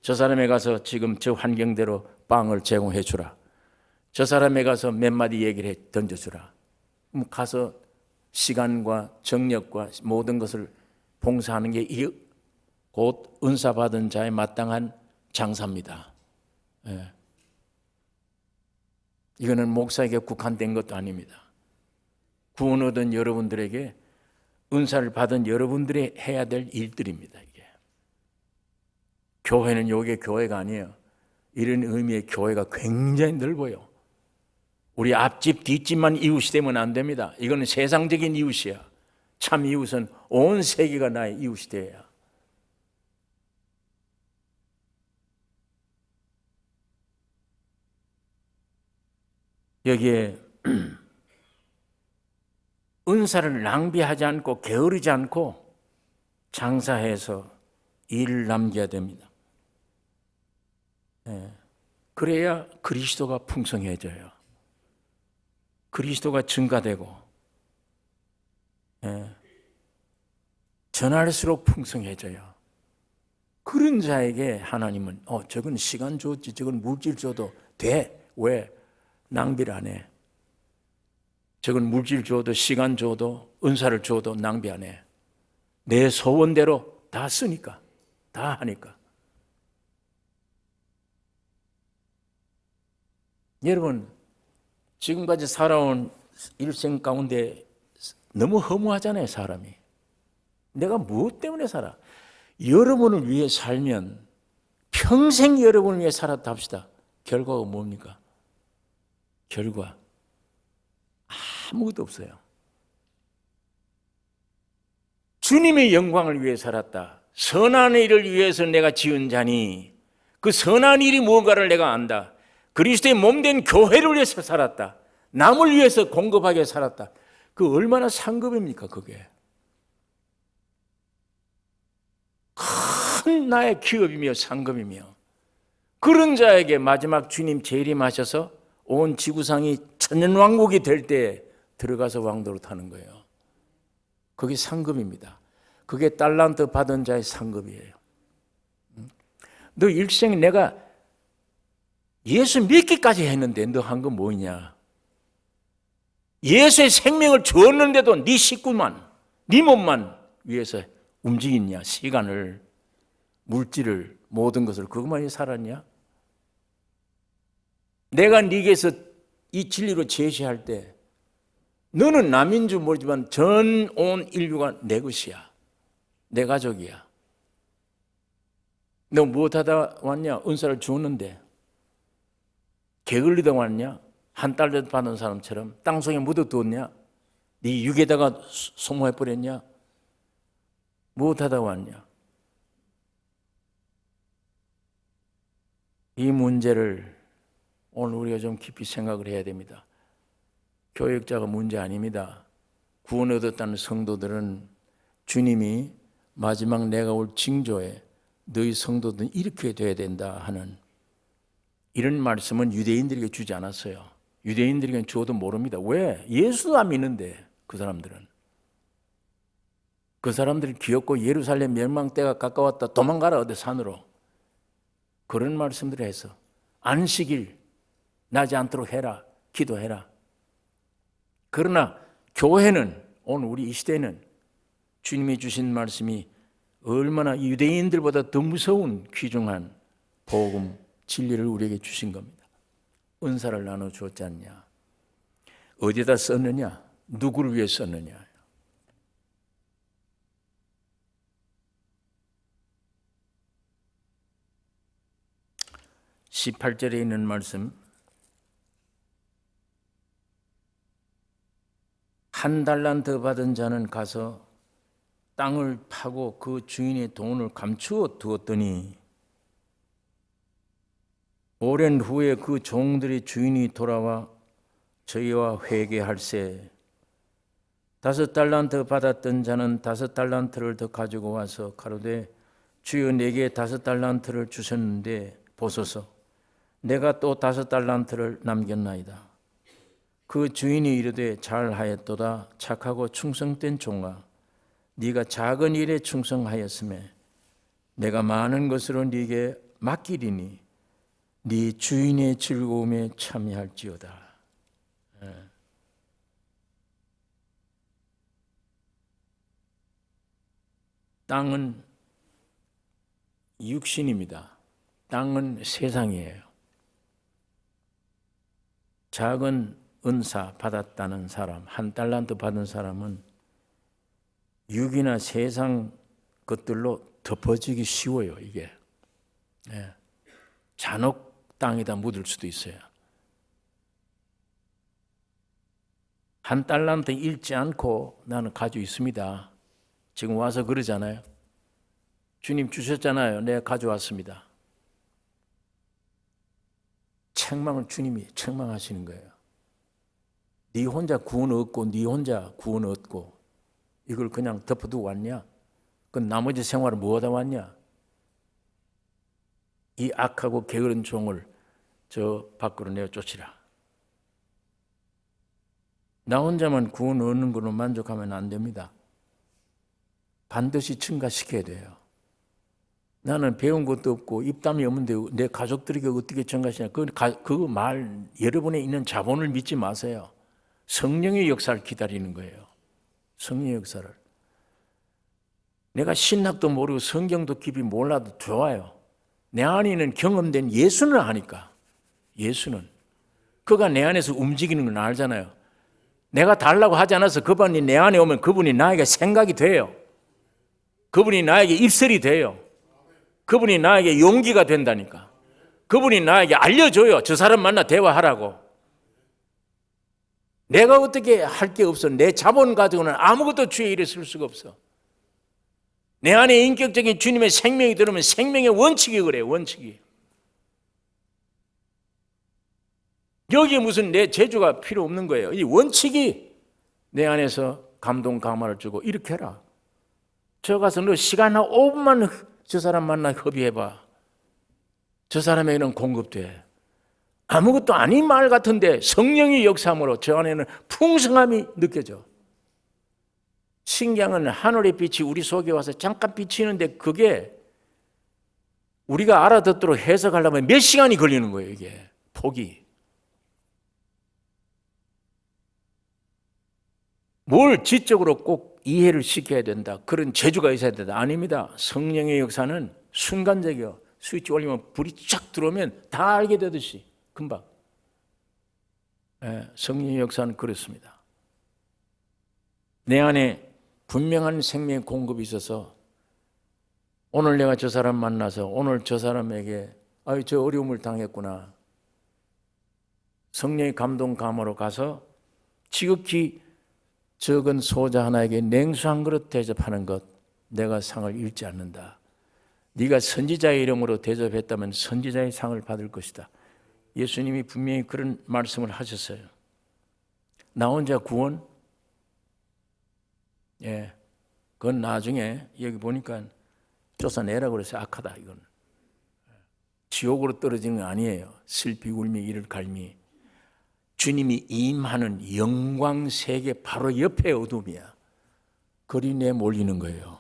저 사람에 가서 지금 저 환경대로 빵을 제공해 주라. 저 사람에 가서 몇 마디 얘기를 던져주라. 가서 시간과 정력과 모든 것을 봉사하는 게 곧 은사 받은 자의 마땅한 장사입니다. 예. 이거는 목사에게 국한된 것도 아닙니다. 구원 얻은 여러분들에게 은사를 받은 여러분들이 해야 될 일들입니다. 이게. 교회는 요게 교회가 아니에요. 이런 의미의 교회가 굉장히 넓어요. 우리 앞집 뒷집만 이웃이 되면 안 됩니다. 이거는 세상적인 이웃이야. 참 이웃은 온 세계가 나의 이웃이 돼야. 여기에 은사를 낭비하지 않고 게으르지 않고 장사해서 일을 남겨야 됩니다. 그래야 그리스도가 풍성해져요. 그리스도가 증가되고 전할수록 풍성해져요. 그런 자에게 하나님은 저건 시간 줬지, 저건 물질 줘도 돼. 왜? 낭비를 안 해. 저건 물질 줘도 시간 줘도 은사를 줘도 낭비 안 해. 내 소원대로 다 쓰니까, 다 하니까. 여러분, 지금까지 살아온 일생 가운데 너무 허무하잖아요, 사람이. 내가 무엇 때문에 살아? 여러분을 위해 살면 평생 여러분을 위해 살았다 합시다. 결과가 뭡니까? 결과 아무것도 없어요. 주님의 영광을 위해 살았다. 선한 일을 위해서 내가 지은 자니 그 선한 일이 무언가를 내가 안다. 그리스도의 몸된 교회를 위해서 살았다. 남을 위해서 공급하게 살았다. 그 얼마나 상급입니까, 그게? 큰 나의 기업이며 상급이며 그런 자에게 마지막 주님 재림하셔서 온 지구상이 천년왕국이 될 때 들어가서 왕도로 타는 거예요. 그게 상급입니다. 그게 달란트 받은 자의 상급이에요. 너 일생에 내가 예수 몇 개까지 했는데 너 한 건 뭐냐? 예수의 생명을 줬는데도 네 식구만, 네 몸만 위해서 움직이냐? 시간을, 물질을, 모든 것을 그것만 위해 살았냐? 내가 네게서 이 진리로 제시할 때 너는 남인 줄 모르지만 전 온 인류가 내 것이야. 내 가족이야. 너 무엇하다 왔냐? 은사를 주었는데 게을리다 왔냐? 한 달도 받은 사람처럼 땅속에 묻어두었냐? 네 육에다가 소모해버렸냐? 무엇하다 왔냐? 이 문제를 오늘 우리가 좀 깊이 생각을 해야 됩니다. 교역자가 문제 아닙니다. 구원 얻었다는 성도들은 주님이 마지막 내가 올 징조에 너희 성도들은 이렇게 돼야 된다 하는 이런 말씀은 유대인들에게 주지 않았어요. 유대인들에게는 주어도 모릅니다. 왜? 예수도 안 믿는데 그 사람들은. 그 사람들이 기었고 예루살렘 멸망 때가 가까웠다. 도망가라 어디 산으로. 그런 말씀들을 해서 안식일 나지 않도록 해라. 기도해라. 그러나 교회는 오늘 우리 이 시대는 주님이 주신 말씀이 얼마나 유대인들보다 더 무서운 귀중한 복음 진리를 우리에게 주신 겁니다. 은사를 나눠 주었지 않냐? 어디다 썼느냐? 누구를 위해 썼느냐? 18절에 있는 말씀, 한 달란트 받은 자는 가서 땅을 파고 그 주인의 돈을 감추어 두었더니 오랜 후에 그 종들의 주인이 돌아와 저희와 회개할세. 5달란트 받았던 자는 5달란트를 더 가지고 와서 가로되 주여 내게 5달란트를 주셨는데 보소서 내가 또 5달란트를 남겼나이다. 그 주인이 이르되 잘하였도다. 착하고 충성된 종아, 네가 작은 일에 충성하였음에 내가 많은 것으로 네게 맡기리니 네 주인의 즐거움에 참여할지어다. 땅은 육신입니다. 땅은 세상이에요. 작은 은사 받았다는 사람, 1달란트 받은 사람은 육이나 세상 것들로 덮어지기 쉬워요. 이게 잔혹 땅에다 묻을 수도 있어요. 1달란트 잃지 않고 나는 가지고 있습니다. 지금 와서 그러잖아요. 주님 주셨잖아요. 내가 가져왔습니다. 책망을 주님이 책망하시는 거예요. 네 혼자 구원 얻고 네 혼자 구원 얻고 이걸 그냥 덮어두고 왔냐? 그 나머지 생활을 뭐하다 왔냐? 이 악하고 게으른 종을 저 밖으로 내어 쫓으라. 나 혼자만 구원 얻는 걸로 만족하면 안 됩니다. 반드시 증가시켜야 돼요. 나는 배운 것도 없고 입담이 없는데 내 가족들에게 어떻게 증가시냐? 그 말 여러분에 있는 자본을 믿지 마세요. 성령의 역사를 기다리는 거예요. 성령의 역사를. 내가 신학도 모르고 성경도 깊이 몰라도 좋아요. 내 안에 있는 경험된 예수는 아니까. 예수는. 그가 내 안에서 움직이는 건 알잖아요. 내가 달라고 하지 않아서 그분이 내 안에 오면 그분이 나에게 생각이 돼요. 그분이 나에게 입설이 돼요. 그분이 나에게 용기가 된다니까. 그분이 나에게 알려줘요. 저 사람 만나 대화하라고. 내가 어떻게 할 게 없어. 내 자본 가지고는 아무것도 주의 일에 쓸 수가 없어. 내 안에 인격적인 주님의 생명이 들으면 생명의 원칙이 그래요. 원칙이. 여기에 무슨 내 재주가 필요 없는 거예요. 이 원칙이 내 안에서 감동 감화를 주고 이렇게 해라. 저 가서 너 시간 한 5분만 저 사람 만나 협의해봐. 저 사람에게는 공급돼. 아무것도 아닌 말 같은데 성령의 역사함으로 저 안에는 풍성함이 느껴져. 신기한 건 하늘의 빛이 우리 속에 와서 잠깐 비치는데 그게 우리가 알아듣도록 해석하려면 몇 시간이 걸리는 거예요. 이게 폭이. 뭘 지적으로 꼭 이해를 시켜야 된다. 그런 재주가 있어야 된다. 아닙니다. 성령의 역사는 순간적이요. 스위치 올리면 불이 쫙 들어오면 다 알게 되듯이 금방. 성령의 역사는 그렇습니다. 내 안에 분명한 생명의 공급이 있어서 오늘 내가 저 사람 만나서 오늘 저 사람에게 저 어려움을 당했구나. 성령의 감동 감화로 가서 지극히 적은 소자 하나에게 냉수 한 그릇 대접하는 것 내가 상을 잃지 않는다. 네가 선지자의 이름으로 대접했다면 선지자의 상을 받을 것이다. 예수님이 분명히 그런 말씀을 하셨어요. 나 혼자 구원? 그건 나중에 여기 보니까 쫓아내라고 그래서 악하다 이건. 지옥으로 떨어지는 건 아니에요. 슬피 울미 이를 갈미. 주님이 임하는 영광 세계 바로 옆에 어둠이야. 거리 내 몰리는 거예요.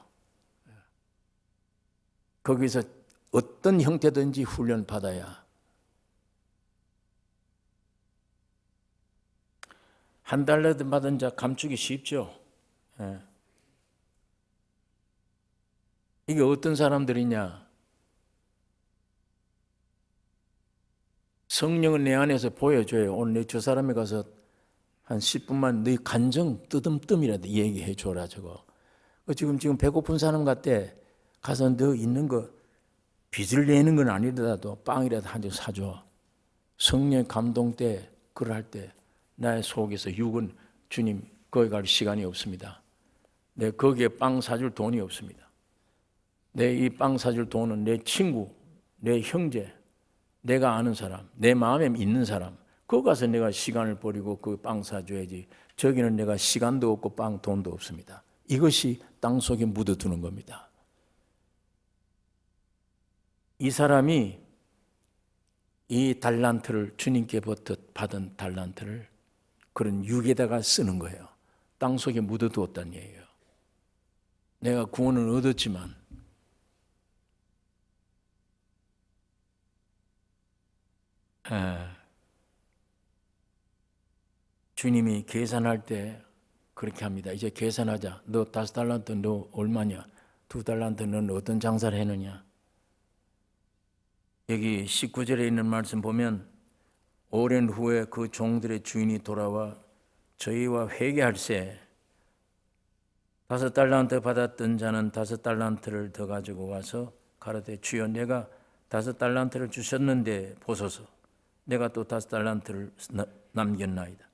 거기서 어떤 형태든지 훈련 받아야 한 달러든 받은 자 감추기 쉽죠. 예. 이게 어떤 사람들이냐? 성령은 내 안에서 보여줘요. 오늘 저 사람에 가서 한 10분만 너희 간정 뜨듬뜨미라도 얘기해 줘라 저거. 지금 배고픈 사람 같대. 가서 너 있는 거 빚을 내는 건 아니더라도 빵이라도 한 점 사줘. 성령 감동 때 그걸 할 때 나의 속에서 육은 주님 거기 갈 시간이 없습니다. 내 거기에 빵 사줄 돈이 없습니다. 내 이 빵 사줄 돈은 내 친구, 내 형제, 내가 아는 사람, 내 마음에 있는 사람, 거기 가서 내가 시간을 버리고 그 빵 사줘야지. 저기는 내가 시간도 없고 빵 돈도 없습니다. 이것이 땅 속에 묻어두는 겁니다. 이 사람이 이 달란트를 주님께 받은 달란트를 그런 육에다가 쓰는 거예요. 땅 속에 묻어두었다는 얘기예요. 내가 구원을 얻었지만 주님이 계산할 때 그렇게 합니다. 이제 계산하자. 너 5달란트 너 얼마냐? 2달란트 넌 어떤 장사를 했느냐? 여기 19절에 있는 말씀 보면 오랜 후에 그 종들의 주인이 돌아와 저희와 회개할세 5달란트 받았던 자는 5달란트를 더 가지고 와서 가로되 주여 내가 5달란트를 주셨는데 보소서 내가 또 5달란트를 남겼나이다.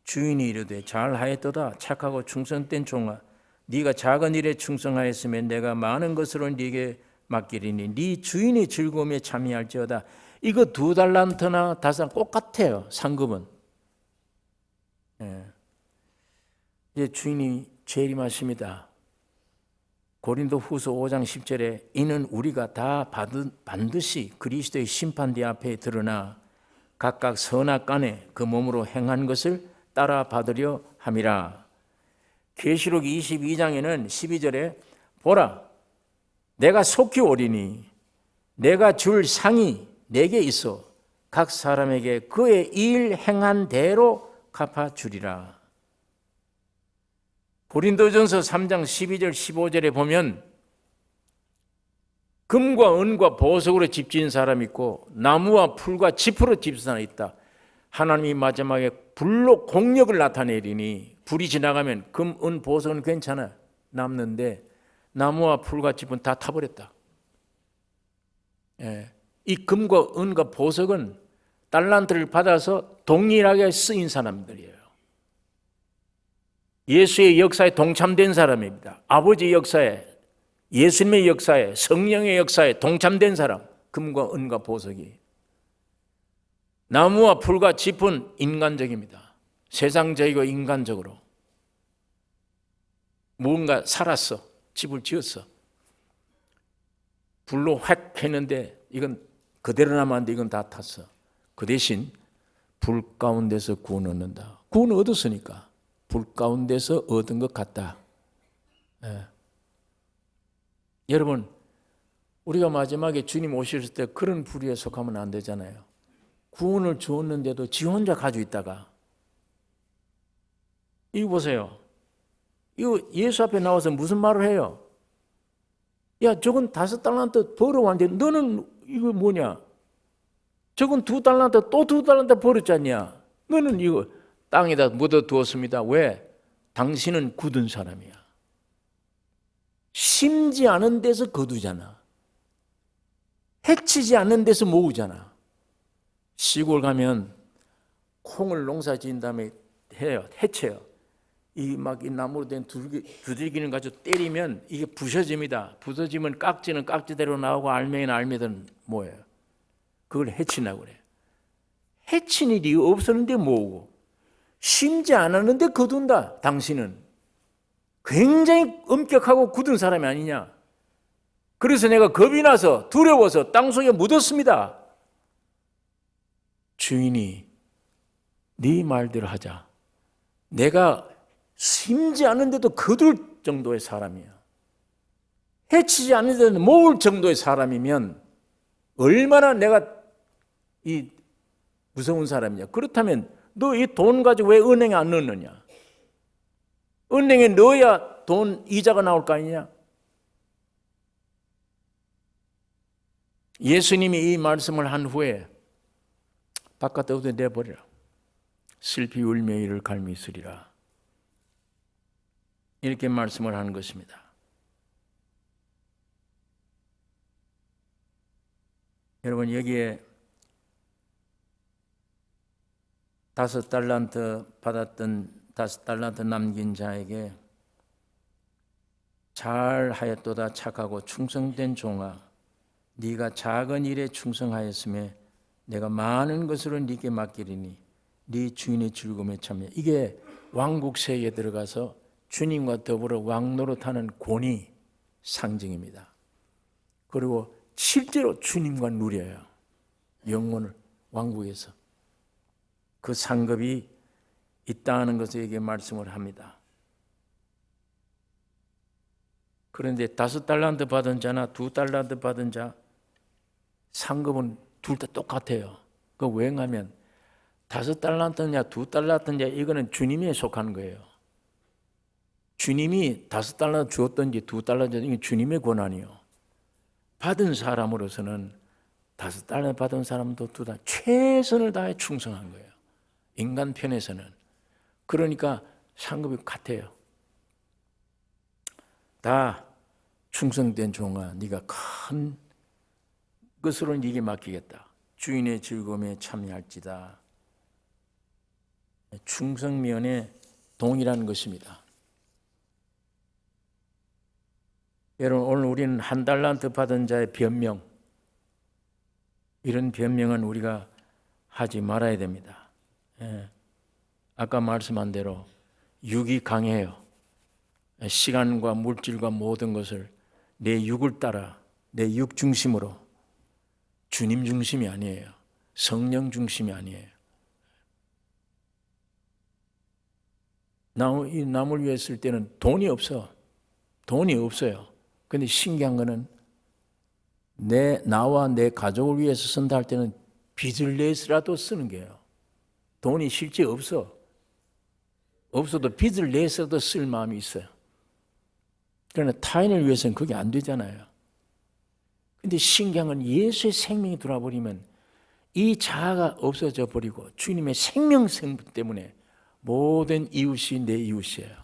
주인이 이르되 잘하였도다 착하고 충성된 종아 네가 작은 일에 충성하였으면 내가 많은 것으로 네게 맡기리니 네 주인의 즐거움에 참여할지어다. 이거 2달란트나 5 똑같아요. 상급은. 이제 주인이 재림하십니다. 고린도 후서 5장 10절에 이는 우리가 다 반드시 그리스도의 심판대 앞에 드러나 각각 선악간에 그 몸으로 행한 것을 따라 받으려 함이라. 계시록 22장에는 12절에 보라 내가 속히 오리니 내가 줄 상이 내게 있어 각 사람에게 그의 일 행한 대로 갚아주리라. 고린도전서 3장 12절 15절에 보면 금과 은과 보석으로 집 지은 사람이 있고 나무와 풀과 짚으로 집 지은 사람이 있다. 하나님이 마지막에 불로 공력을 나타내리니 불이 지나가면 금, 은, 보석은 괜찮아 남는데 나무와 풀과 짚은 다 타버렸다. 이 금과 은과 보석은 달란트를 받아서 동일하게 쓰인 사람들이에요. 예수의 역사에 동참된 사람입니다. 아버지의 역사에, 예수님의 역사에, 성령의 역사에 동참된 사람, 금과 은과 보석이. 나무와 풀과 짚은 인간적입니다. 세상적이고 인간적으로. 뭔가 살았어. 집을 지었어. 불로 확 했는데 이건 그대로 남았는데 이건 다 탔어. 그 대신 불 가운데서 구원 얻는다. 구원 얻었으니까 불 가운데서 얻은 것 같다. 여러분 우리가 마지막에 주님 오실 때 그런 부류에 속하면 안 되잖아요. 구원을 주었는데도 지 혼자 가지고 있다가 이거 보세요. 이거 예수 앞에 나와서 무슨 말을 해요? 야 저건 5달란트 벌어왔는데 너는 이거 뭐냐? 저건 2달란트 또 2달란트 벌었잖냐? 너는 이거 땅에다 묻어두었습니다. 왜? 당신은 굳은 사람이야. 심지 않은 데서 거두잖아. 해치지 않는 데서 모으잖아. 시골 가면 콩을 농사 지은 다음에 해요. 해쳐요. 이 나무로 된 두들기는 가지고 때리면 이게 부서집니다. 부서지면 깍지는 깍지대로 나오고 알맹이는 알맹이대로 모여요. 그걸 해친다고 그래요. 해친 일이 없었는데 모으고 심지 않았는데 거둔다. 당신은 굉장히 엄격하고 굳은 사람이 아니냐. 그래서 내가 겁이 나서 두려워서 땅속에 묻었습니다. 주인이 네 말대로 하자. 내가 심지 않은데도 거둘 정도의 사람이야. 해치지 않는데도 모을 정도의 사람이면 얼마나 내가 이 무서운 사람이냐. 그렇다면 너 이 돈 가지고 왜 은행에 안 넣느냐? 은행에 넣어야 돈 이자가 나올 거 아니냐? 예수님이 이 말씀을 한 후에 바깥에 어디 내버려라. 슬피 울며 이를 갈미 있으리라. 이렇게 말씀을 하는 것입니다. 여러분, 여기에 5달란트 받았던 5달란트 남긴 자에게 잘하였도다 착하고 충성된 종아, 네가 작은 일에 충성하였음에 내가 많은 것으로 네게 맡기리니 네 주인의 즐거움에 참여. 이게 왕국세에 들어가서 주님과 더불어 왕노릇하는 권위 상징입니다. 그리고 실제로 주님과 누려요. 영원을 왕국에서. 그 상급이 있다는 것을 에게 말씀을 합니다. 그런데 5달란트 받은 자나 2달란트 받은 자 상급은 둘 다 똑같아요. 그 왜냐하면 5달란트냐 2달란트냐 이거는 주님에 속한 거예요. 주님이 5달란트 주었든지 2달란트 이게 주님의 권한이요. 받은 사람으로서는 5달란트 받은 사람도 2달 최선을 다해 충성한 거예요. 인간 편에서는. 그러니까 상급이 같아요. 다 충성된 종아, 네가 큰 것으로 네게 맡기겠다. 주인의 즐거움에 참여할지다. 충성면에 동일한 것입니다. 여러분, 오늘 우리는 1달란트 받은 자의 변명, 이런 변명은 우리가 하지 말아야 됩니다. 아까 말씀한 대로 육이 강해요. 시간과 물질과 모든 것을 내 육을 따라 내 육 중심으로, 주님 중심이 아니에요. 성령 중심이 아니에요. 이 남을 위해 쓸 때는 돈이 없어. 돈이 없어요. 근데 신기한 거는 나와 내 가족을 위해서 쓴다 할 때는 빚을 내서라도 쓰는 게요. 돈이 실제 없어. 없어도 빚을 내서도 쓸 마음이 있어요. 그러나 타인을 위해서는 그게 안 되잖아요. 근데 신기한 건 예수의 생명이 들어와버리면 이 자아가 없어져 버리고 주님의 생명성 때문에 모든 이웃이 내 이웃이에요.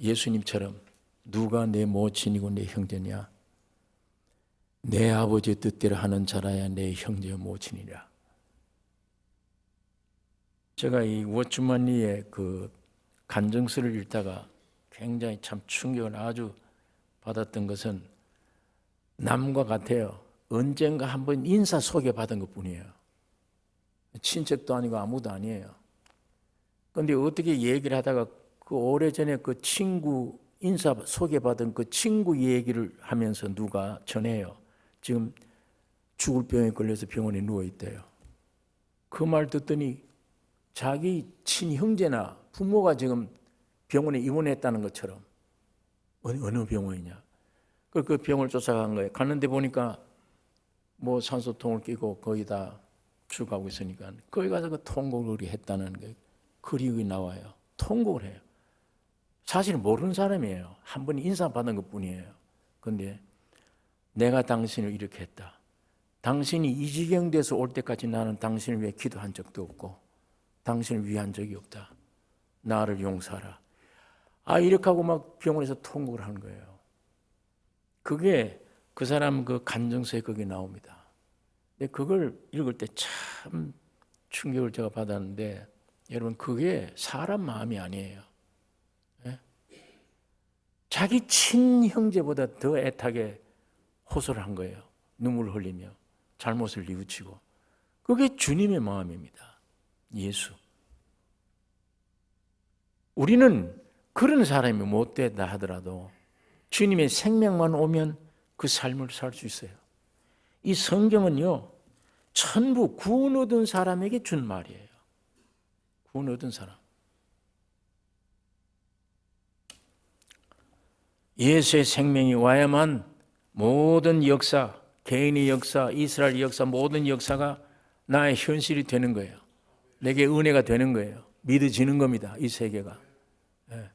예수님처럼 누가 내 모친이고 내 형제냐? 내 아버지의 뜻대로 하는 자라야 내 형제와 모친이라. 제가 이 워츠만리의 그 간증서를 읽다가 굉장히 참 충격을 아주 받았던 것은 남과 같아요. 언젠가 한번 인사 소개받은 것뿐이에요. 친척도 아니고 아무도 아니에요. 그런데 어떻게 얘기를 하다가 그 오래전에 그 친구 인사 소개받은 그 친구 얘기를 하면서 누가 전해요. 지금 죽을 병에 걸려서 병원에 누워있대요. 그 말 듣더니 자기 친형제나 부모가 지금 병원에 입원했다는 것처럼. 어느 병원이냐. 그 병을 쫓아간 거예요. 갔는데 보니까 뭐 산소통을 끼고 거기다 죽어가고 있으니까 거기 가서 그 통곡을 했다는 게 글이 나와요. 통곡을 해요. 사실 모르는 사람이에요. 한 번 인사받은 것뿐이에요. 그런데 내가 당신을 이렇게 했다. 당신이 이 지경 돼서 올 때까지 나는 당신을 위해 기도한 적도 없고 당신을 위한 적이 없다. 나를 용서하라. 이렇게 하고 막 병원에서 통곡을 하는 거예요. 그게 그 사람 그 간증서에 거기 나옵니다. 근데 그걸 읽을 때 참 충격을 제가 받았는데 여러분 그게 사람 마음이 아니에요. 자기 친형제보다 더 애타게 호소를 한 거예요. 눈물을 흘리며 잘못을 뉘우치고. 그게 주님의 마음입니다. 예수. 우리는 그런 사람이 못 된다 하더라도 주님의 생명만 오면 그 삶을 살 수 있어요. 이 성경은요, 전부 구원 얻은 사람에게 준 말이에요. 구원 얻은 사람. 예수의 생명이 와야만 모든 역사, 개인의 역사, 이스라엘 역사, 모든 역사가 나의 현실이 되는 거예요. 내게 은혜가 되는 거예요. 믿어지는 겁니다. 이 세계가. 예.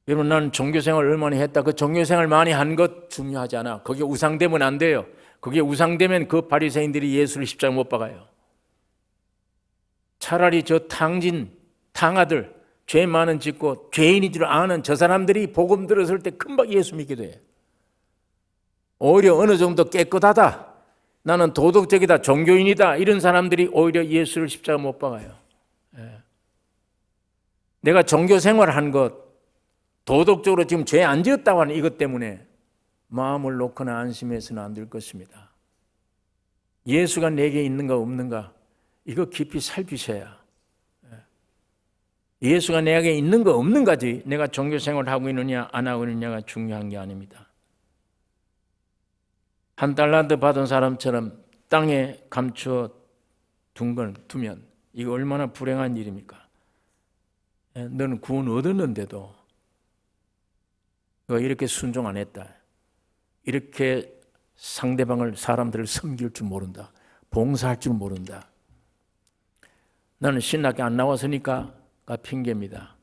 여러분, 나는 종교생활 얼마나 했다. 그 종교생활 많이 한 것 중요하지 않아. 거기에 우상되면 안 돼요. 거기에 우상되면 그 바리새인들이 예수를 십자가 못 박아요. 차라리 저 탕아들, 죄 많은 짓고 죄인인 줄 아는 저 사람들이 복음 들었을 때 금방 예수 믿게 돼. 오히려 어느 정도 깨끗하다, 나는 도덕적이다, 종교인이다, 이런 사람들이 오히려 예수를 십자가 못 박아요. 내가 종교 생활한 것, 도덕적으로 지금 죄 안 지었다고 하는 이것 때문에 마음을 놓거나 안심해서는 안 될 것입니다. 예수가 내게 있는가 없는가, 이거 깊이 살피셔야. 예수가 내게 있는가 없는가지 내가 종교 생활을 하고 있느냐 안 하고 있느냐가 중요한 게 아닙니다. 한 달란트 받은 사람처럼 땅에 감추어 두면 이거 얼마나 불행한 일입니까? 너는 구원 얻었는데도 이렇게 순종 안 했다, 이렇게 상대방을, 사람들을 섬길 줄 모른다, 봉사할 줄 모른다. 나는 신학교 안 나왔으니까가 핑계입니다.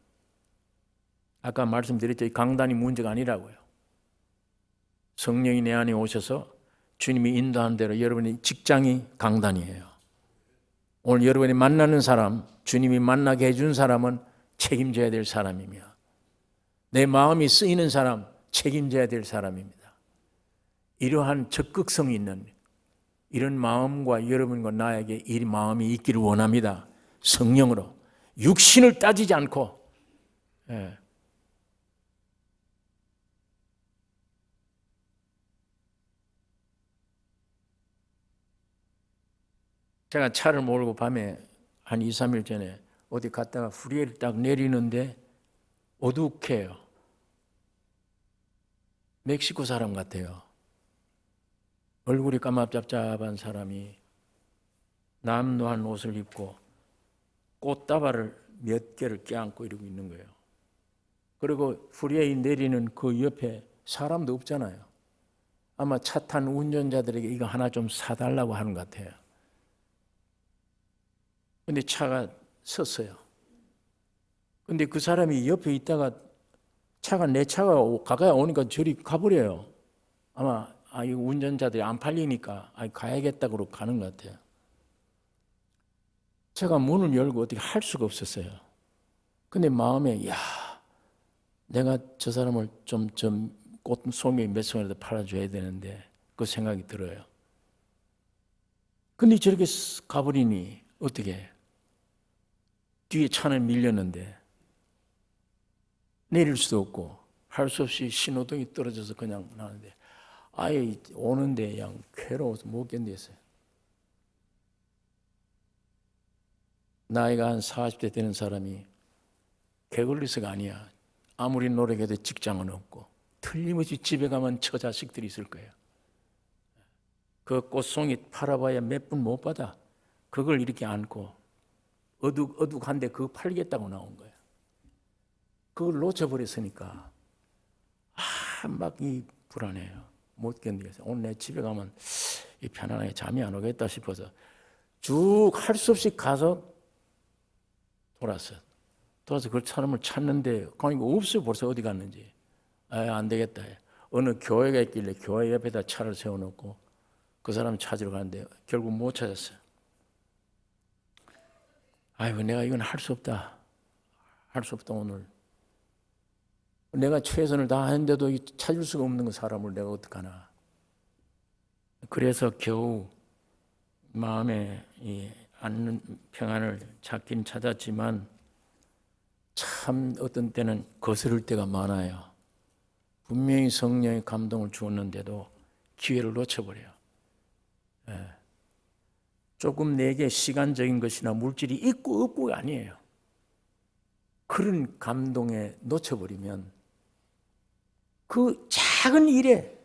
아까 말씀드렸죠. 이 강단이 문제가 아니라고요. 성령이 내 안에 오셔서 주님이 인도한 대로 여러분의 직장이 강단이에요. 오늘 여러분이 만나는 사람, 주님이 만나게 해준 사람은 책임져야 될 사람이며, 내 마음이 쓰이는 사람 책임져야 될 사람입니다. 이러한 적극성이 있는 이런 마음과 여러분과 나에게 이 마음이 있기를 원합니다. 성령으로, 육신을 따지지 않고. 제가 차를 몰고 밤에 한 2, 3일 전에 어디 갔다가 후리를 딱 내리는데 어둑해요. 멕시코 사람 같아요. 얼굴이 까맣잡잡한 사람이 남노한 옷을 입고 꽃다발을 몇 개를 껴안고 이러고 있는 거예요. 그리고 후리에 내리는 그 옆에 사람도 없잖아요. 아마 차 탄 운전자들에게 이거 하나 좀 사달라고 하는 것 같아요. 근데 차가 섰어요. 근데 그 사람이 옆에 있다가 내 차가 가까이 오니까 저리 가버려요. 아마 이 운전자들이 안 팔리니까 가야겠다고 가는 것 같아요. 제가 문을 열고 어떻게 할 수가 없었어요. 근데 마음에 내가 저 사람을 좀 꽃송이 몇 송이라도 팔아줘야 되는데 그 생각이 들어요. 근데 저렇게 가버리니 어떻게 해? 뒤에 차는 밀렸는데 내릴 수도 없고 할 수 없이 신호등이 떨어져서 그냥 나는데 아예 오는데 그냥 괴로워서 못 견디었어요. 나이가 한 40대 되는 사람이 개걸리스가 아니야. 아무리 노력해도 직장은 없고 틀림없이 집에 가면 처자식들이 있을 거예요. 그 꽃송이 팔아봐야 몇 분 못 받아. 그걸 이렇게 안고 어둑한데 그거 팔겠다고 나온 거예요. 그걸 놓쳐버렸으니까 막 이 불안해요. 못 견디겠어요. 오늘 내 집에 가면 이 편안하게 잠이 안 오겠다 싶어서 쭉 할 수 없이 가서 돌아서 그 사람을 찾는데 그러니까 없어요. 벌써 어디 갔는지. 안 되겠다. 어느 교회가 있길래 교회 옆에다 차를 세워놓고 그 사람 찾으러 가는데 결국 못 찾았어요. 내가 이건 할 수 없다. 할 수 없다. 오늘 내가 최선을 다했는데도 찾을 수가 없는 그 사람을 내가 어떡하나. 그래서 겨우 마음에 안는 평안을 찾긴 찾았지만 참 어떤 때는 거스를 때가 많아요. 분명히 성령의 감동을 주었는데도 기회를 놓쳐버려요. 조금 내게 시간적인 것이나 물질이 있고 없고가 아니에요. 그런 감동에 놓쳐버리면 그 작은 일에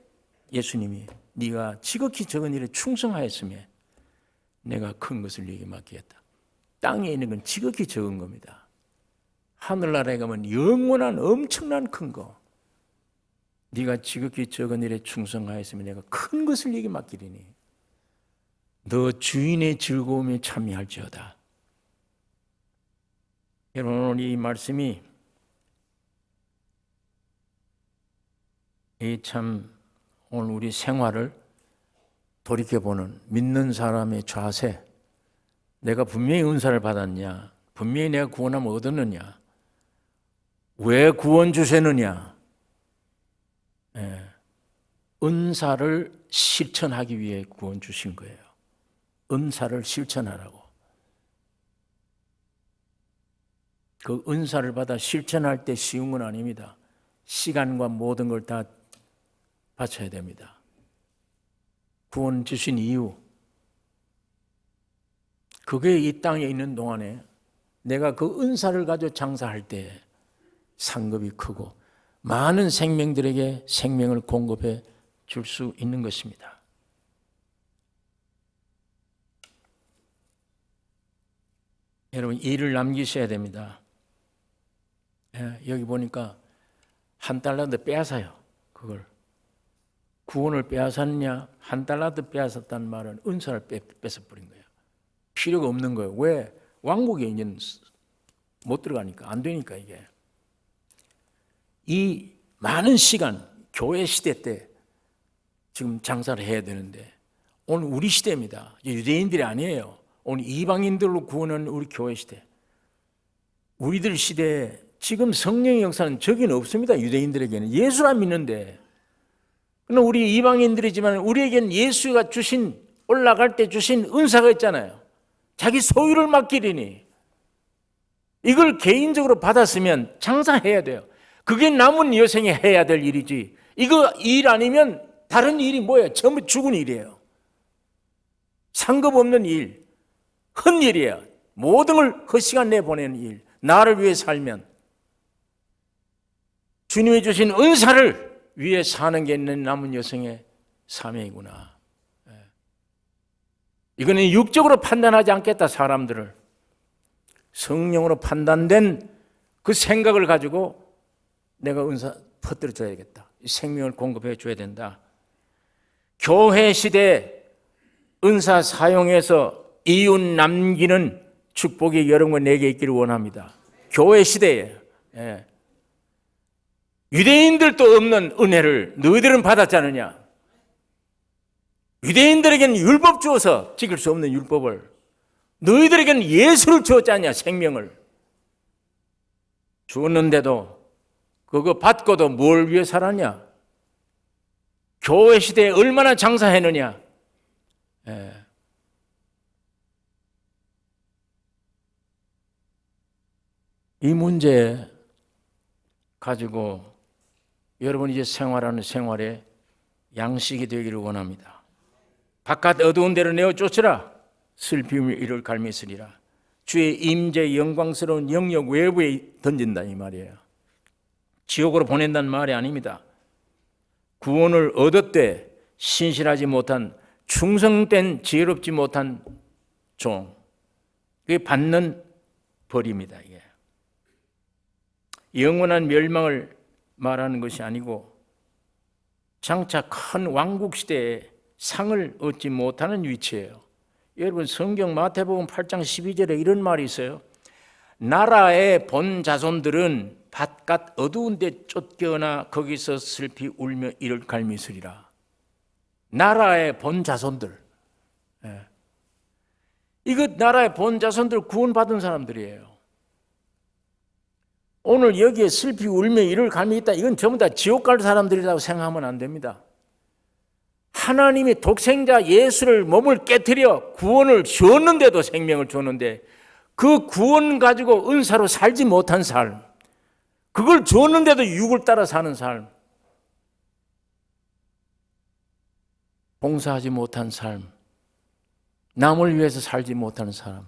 예수님이 네가 지극히 적은 일에 충성하였으며 내가 큰 것을 네게 맡기겠다. 땅에 있는 건 지극히 적은 겁니다. 하늘나라에 가면 영원한 엄청난 큰 거. 네가 지극히 적은 일에 충성하였으면 내가 큰 것을 네게 맡기리니 너 주인의 즐거움에 참여할지어다. 여러분, 오늘 이 말씀이 오늘 우리 생활을 돌이켜보는 믿는 사람의 자세, 내가 분명히 은사를 받았냐, 분명히 내가 구원함을 얻었느냐, 왜 구원 주셨느냐, 은사를 실천하기 위해 구원 주신 거예요. 은사를 실천하라고. 그 은사를 받아 실천할 때 쉬운 건 아닙니다. 시간과 모든 걸 다 바쳐야 됩니다. 구원 주신 이유, 그게 이 땅에 있는 동안에 내가 그 은사를 가지고 장사할 때 상급이 크고 많은 생명들에게 생명을 공급해 줄 수 있는 것입니다. 여러분, 일을 남기셔야 됩니다. 여기 보니까 $1 빼앗아요. 그걸 구원을 빼앗았냐, $1 빼앗았다는 말은 은사를 뺏어버린 거예요. 필요가 없는 거예요. 왜? 왕국에 이제 못 들어가니까, 안 되니까. 이게 이 많은 시간, 교회 시대 때 지금 장사를 해야 되는데 오늘 우리 시대입니다. 유대인들이 아니에요. 오늘 이방인들로 구원하는 우리 교회 시대, 우리들 시대에 지금 성령의 역사는 저기는 없습니다. 유대인들에게는 예수라 믿는데, 그러나 우리 이방인들이지만 우리에게는 예수가 주신, 올라갈 때 주신 은사가 있잖아요. 자기 소유를 맡기리니 이걸 개인적으로 받았으면 장사해야 돼요. 그게 남은 여생에 해야 될 일이지, 이거 일 아니면 다른 일이 뭐예요? 전부 죽은 일이에요. 상급 없는 일, 헛일이에요. 모든 걸 헛시간 내보내는 일. 나를 위해 살면 주님이 주신 은사를 위해 사는 게 있는 남은 여성의 사명이구나. 이거는 육적으로 판단하지 않겠다. 사람들을 성령으로 판단된 그 생각을 가지고 내가 은사 퍼뜨려 줘야겠다. 생명을 공급해 줘야 된다. 교회 시대에 은사 사용해서 이웃 남기는 축복이 여러분과 내게 있기를 원합니다. 교회 시대에 유대인들도 없는 은혜를 너희들은 받았지 않느냐. 유대인들에게는 율법 주어서 지킬 수 없는 율법을, 너희들에게는 예수를 주었지 않냐. 생명을 주었는데도 그거 받고도 뭘 위해 살았냐. 교회 시대에 얼마나 장사했느냐. 이 문제 가지고 여러분이 이제 생활하는 생활에 양식이 되기를 원합니다. 바깥 어두운 데로 내어 쫓으라. 슬픔이 이를 갈미으리라. 주의 임재 영광스러운 영역 외부에 던진다 이 말이에요. 지옥으로 보낸다는 말이 아닙니다. 구원을 얻었되 신실하지 못한, 충성된 지혜롭지 못한 종, 그게 받는 벌입니다. 이게 영원한 멸망을 말하는 것이 아니고 장차 큰 왕국 시대에 상을 얻지 못하는 위치예요. 여러분, 성경 마태복음 8장 12절에 이런 말이 있어요. 나라의 본 자손들은 바깥 어두운 데 쫓겨나 거기서 슬피 울며 이를 갈미으리라. 나라의 본 자손들, 이거 나라의 본 자손들 구원받은 사람들이에요. 오늘 여기에 슬피 울며 이를 갈미 있다, 이건 전부 다 지옥 갈 사람들이라고 생각하면 안 됩니다. 하나님이 독생자 예수를 몸을 깨트려 구원을 주었는데도, 생명을 주었는데 그 구원 가지고 은사로 살지 못한 삶, 그걸 주었는데도 육을 따라 사는 삶, 봉사하지 못한 삶, 남을 위해서 살지 못하는 삶,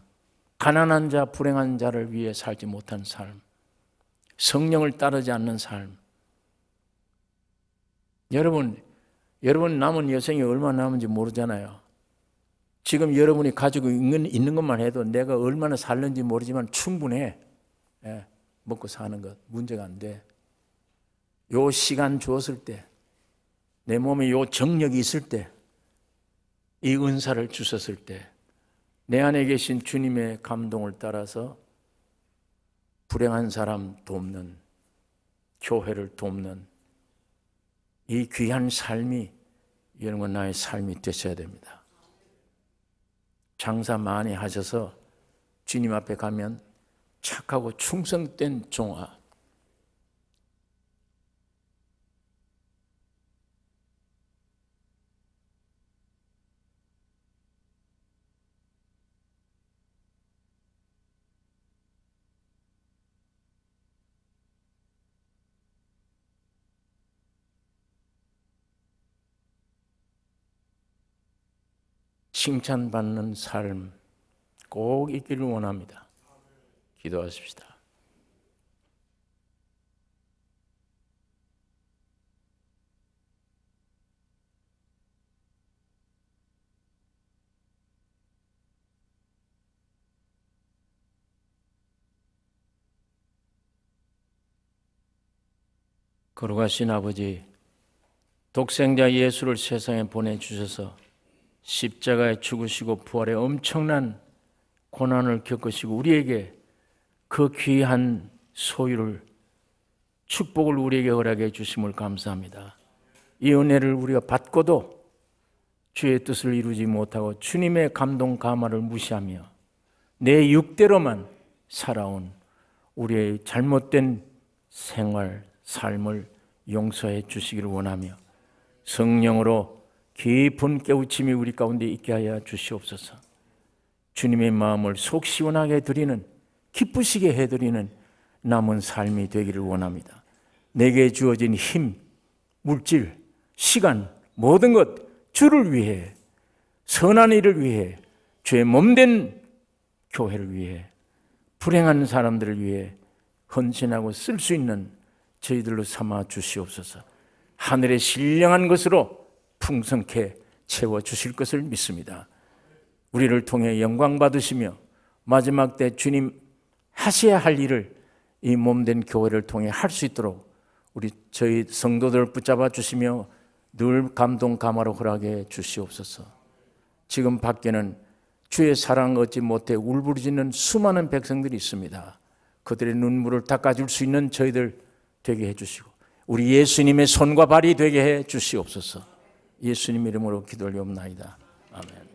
가난한 자, 불행한 자를 위해 살지 못한 삶, 성령을 따르지 않는 삶. 여러분, 여러분 남은 여생이 얼마나 남은지 모르잖아요. 지금 여러분이 가지고 있는 것만 해도 내가 얼마나 살는지 모르지만 충분해. 예, 먹고 사는 것 문제가 안 돼. 요 시간 주었을 때, 내 몸에 요 정력이 있을 때, 이 은사를 주셨을 때, 내 안에 계신 주님의 감동을 따라서 불행한 사람 돕는, 교회를 돕는 이 귀한 삶이 여러분 나의 삶이 되셔야 됩니다. 장사 많이 하셔서 주님 앞에 가면 착하고 충성된 종아, 칭찬받는 삶 꼭 있기를 원합니다. 기도하십시다. 거룩하신 아버지, 독생자 예수를 세상에 보내주셔서 십자가에 죽으시고 부활에 엄청난 고난을 겪으시고 우리에게 그 귀한 소유를, 축복을 우리에게 허락해 주심을 감사합니다. 이 은혜를 우리가 받고도 주의 뜻을 이루지 못하고 주님의 감동 감화를 무시하며 내 육대로만 살아온 우리의 잘못된 생활, 삶을 용서해 주시기를 원하며 성령으로 깊은 깨우침이 우리 가운데 있게 하여 주시옵소서. 주님의 마음을 속 시원하게 드리는, 기쁘시게 해드리는 남은 삶이 되기를 원합니다. 내게 주어진 힘, 물질, 시간, 모든 것 주를 위해, 선한 일을 위해, 주의 몸된 교회를 위해, 불행한 사람들을 위해 헌신하고 쓸 수 있는 저희들로 삼아 주시옵소서. 하늘의 신령한 것으로 풍성케 채워주실 것을 믿습니다. 우리를 통해 영광 받으시며 마지막 때 주님 하셔야 할 일을 이 몸된 교회를 통해 할 수 있도록 저희 성도들을 붙잡아 주시며 늘 감동 감화로 허락해 주시옵소서. 지금 밖에는 주의 사랑 얻지 못해 울부짖는 수많은 백성들이 있습니다. 그들의 눈물을 닦아줄 수 있는 저희들 되게 해주시고 우리 예수님의 손과 발이 되게 해 주시옵소서. 예수님 이름으로 기도 올리옵나이다. 아멘.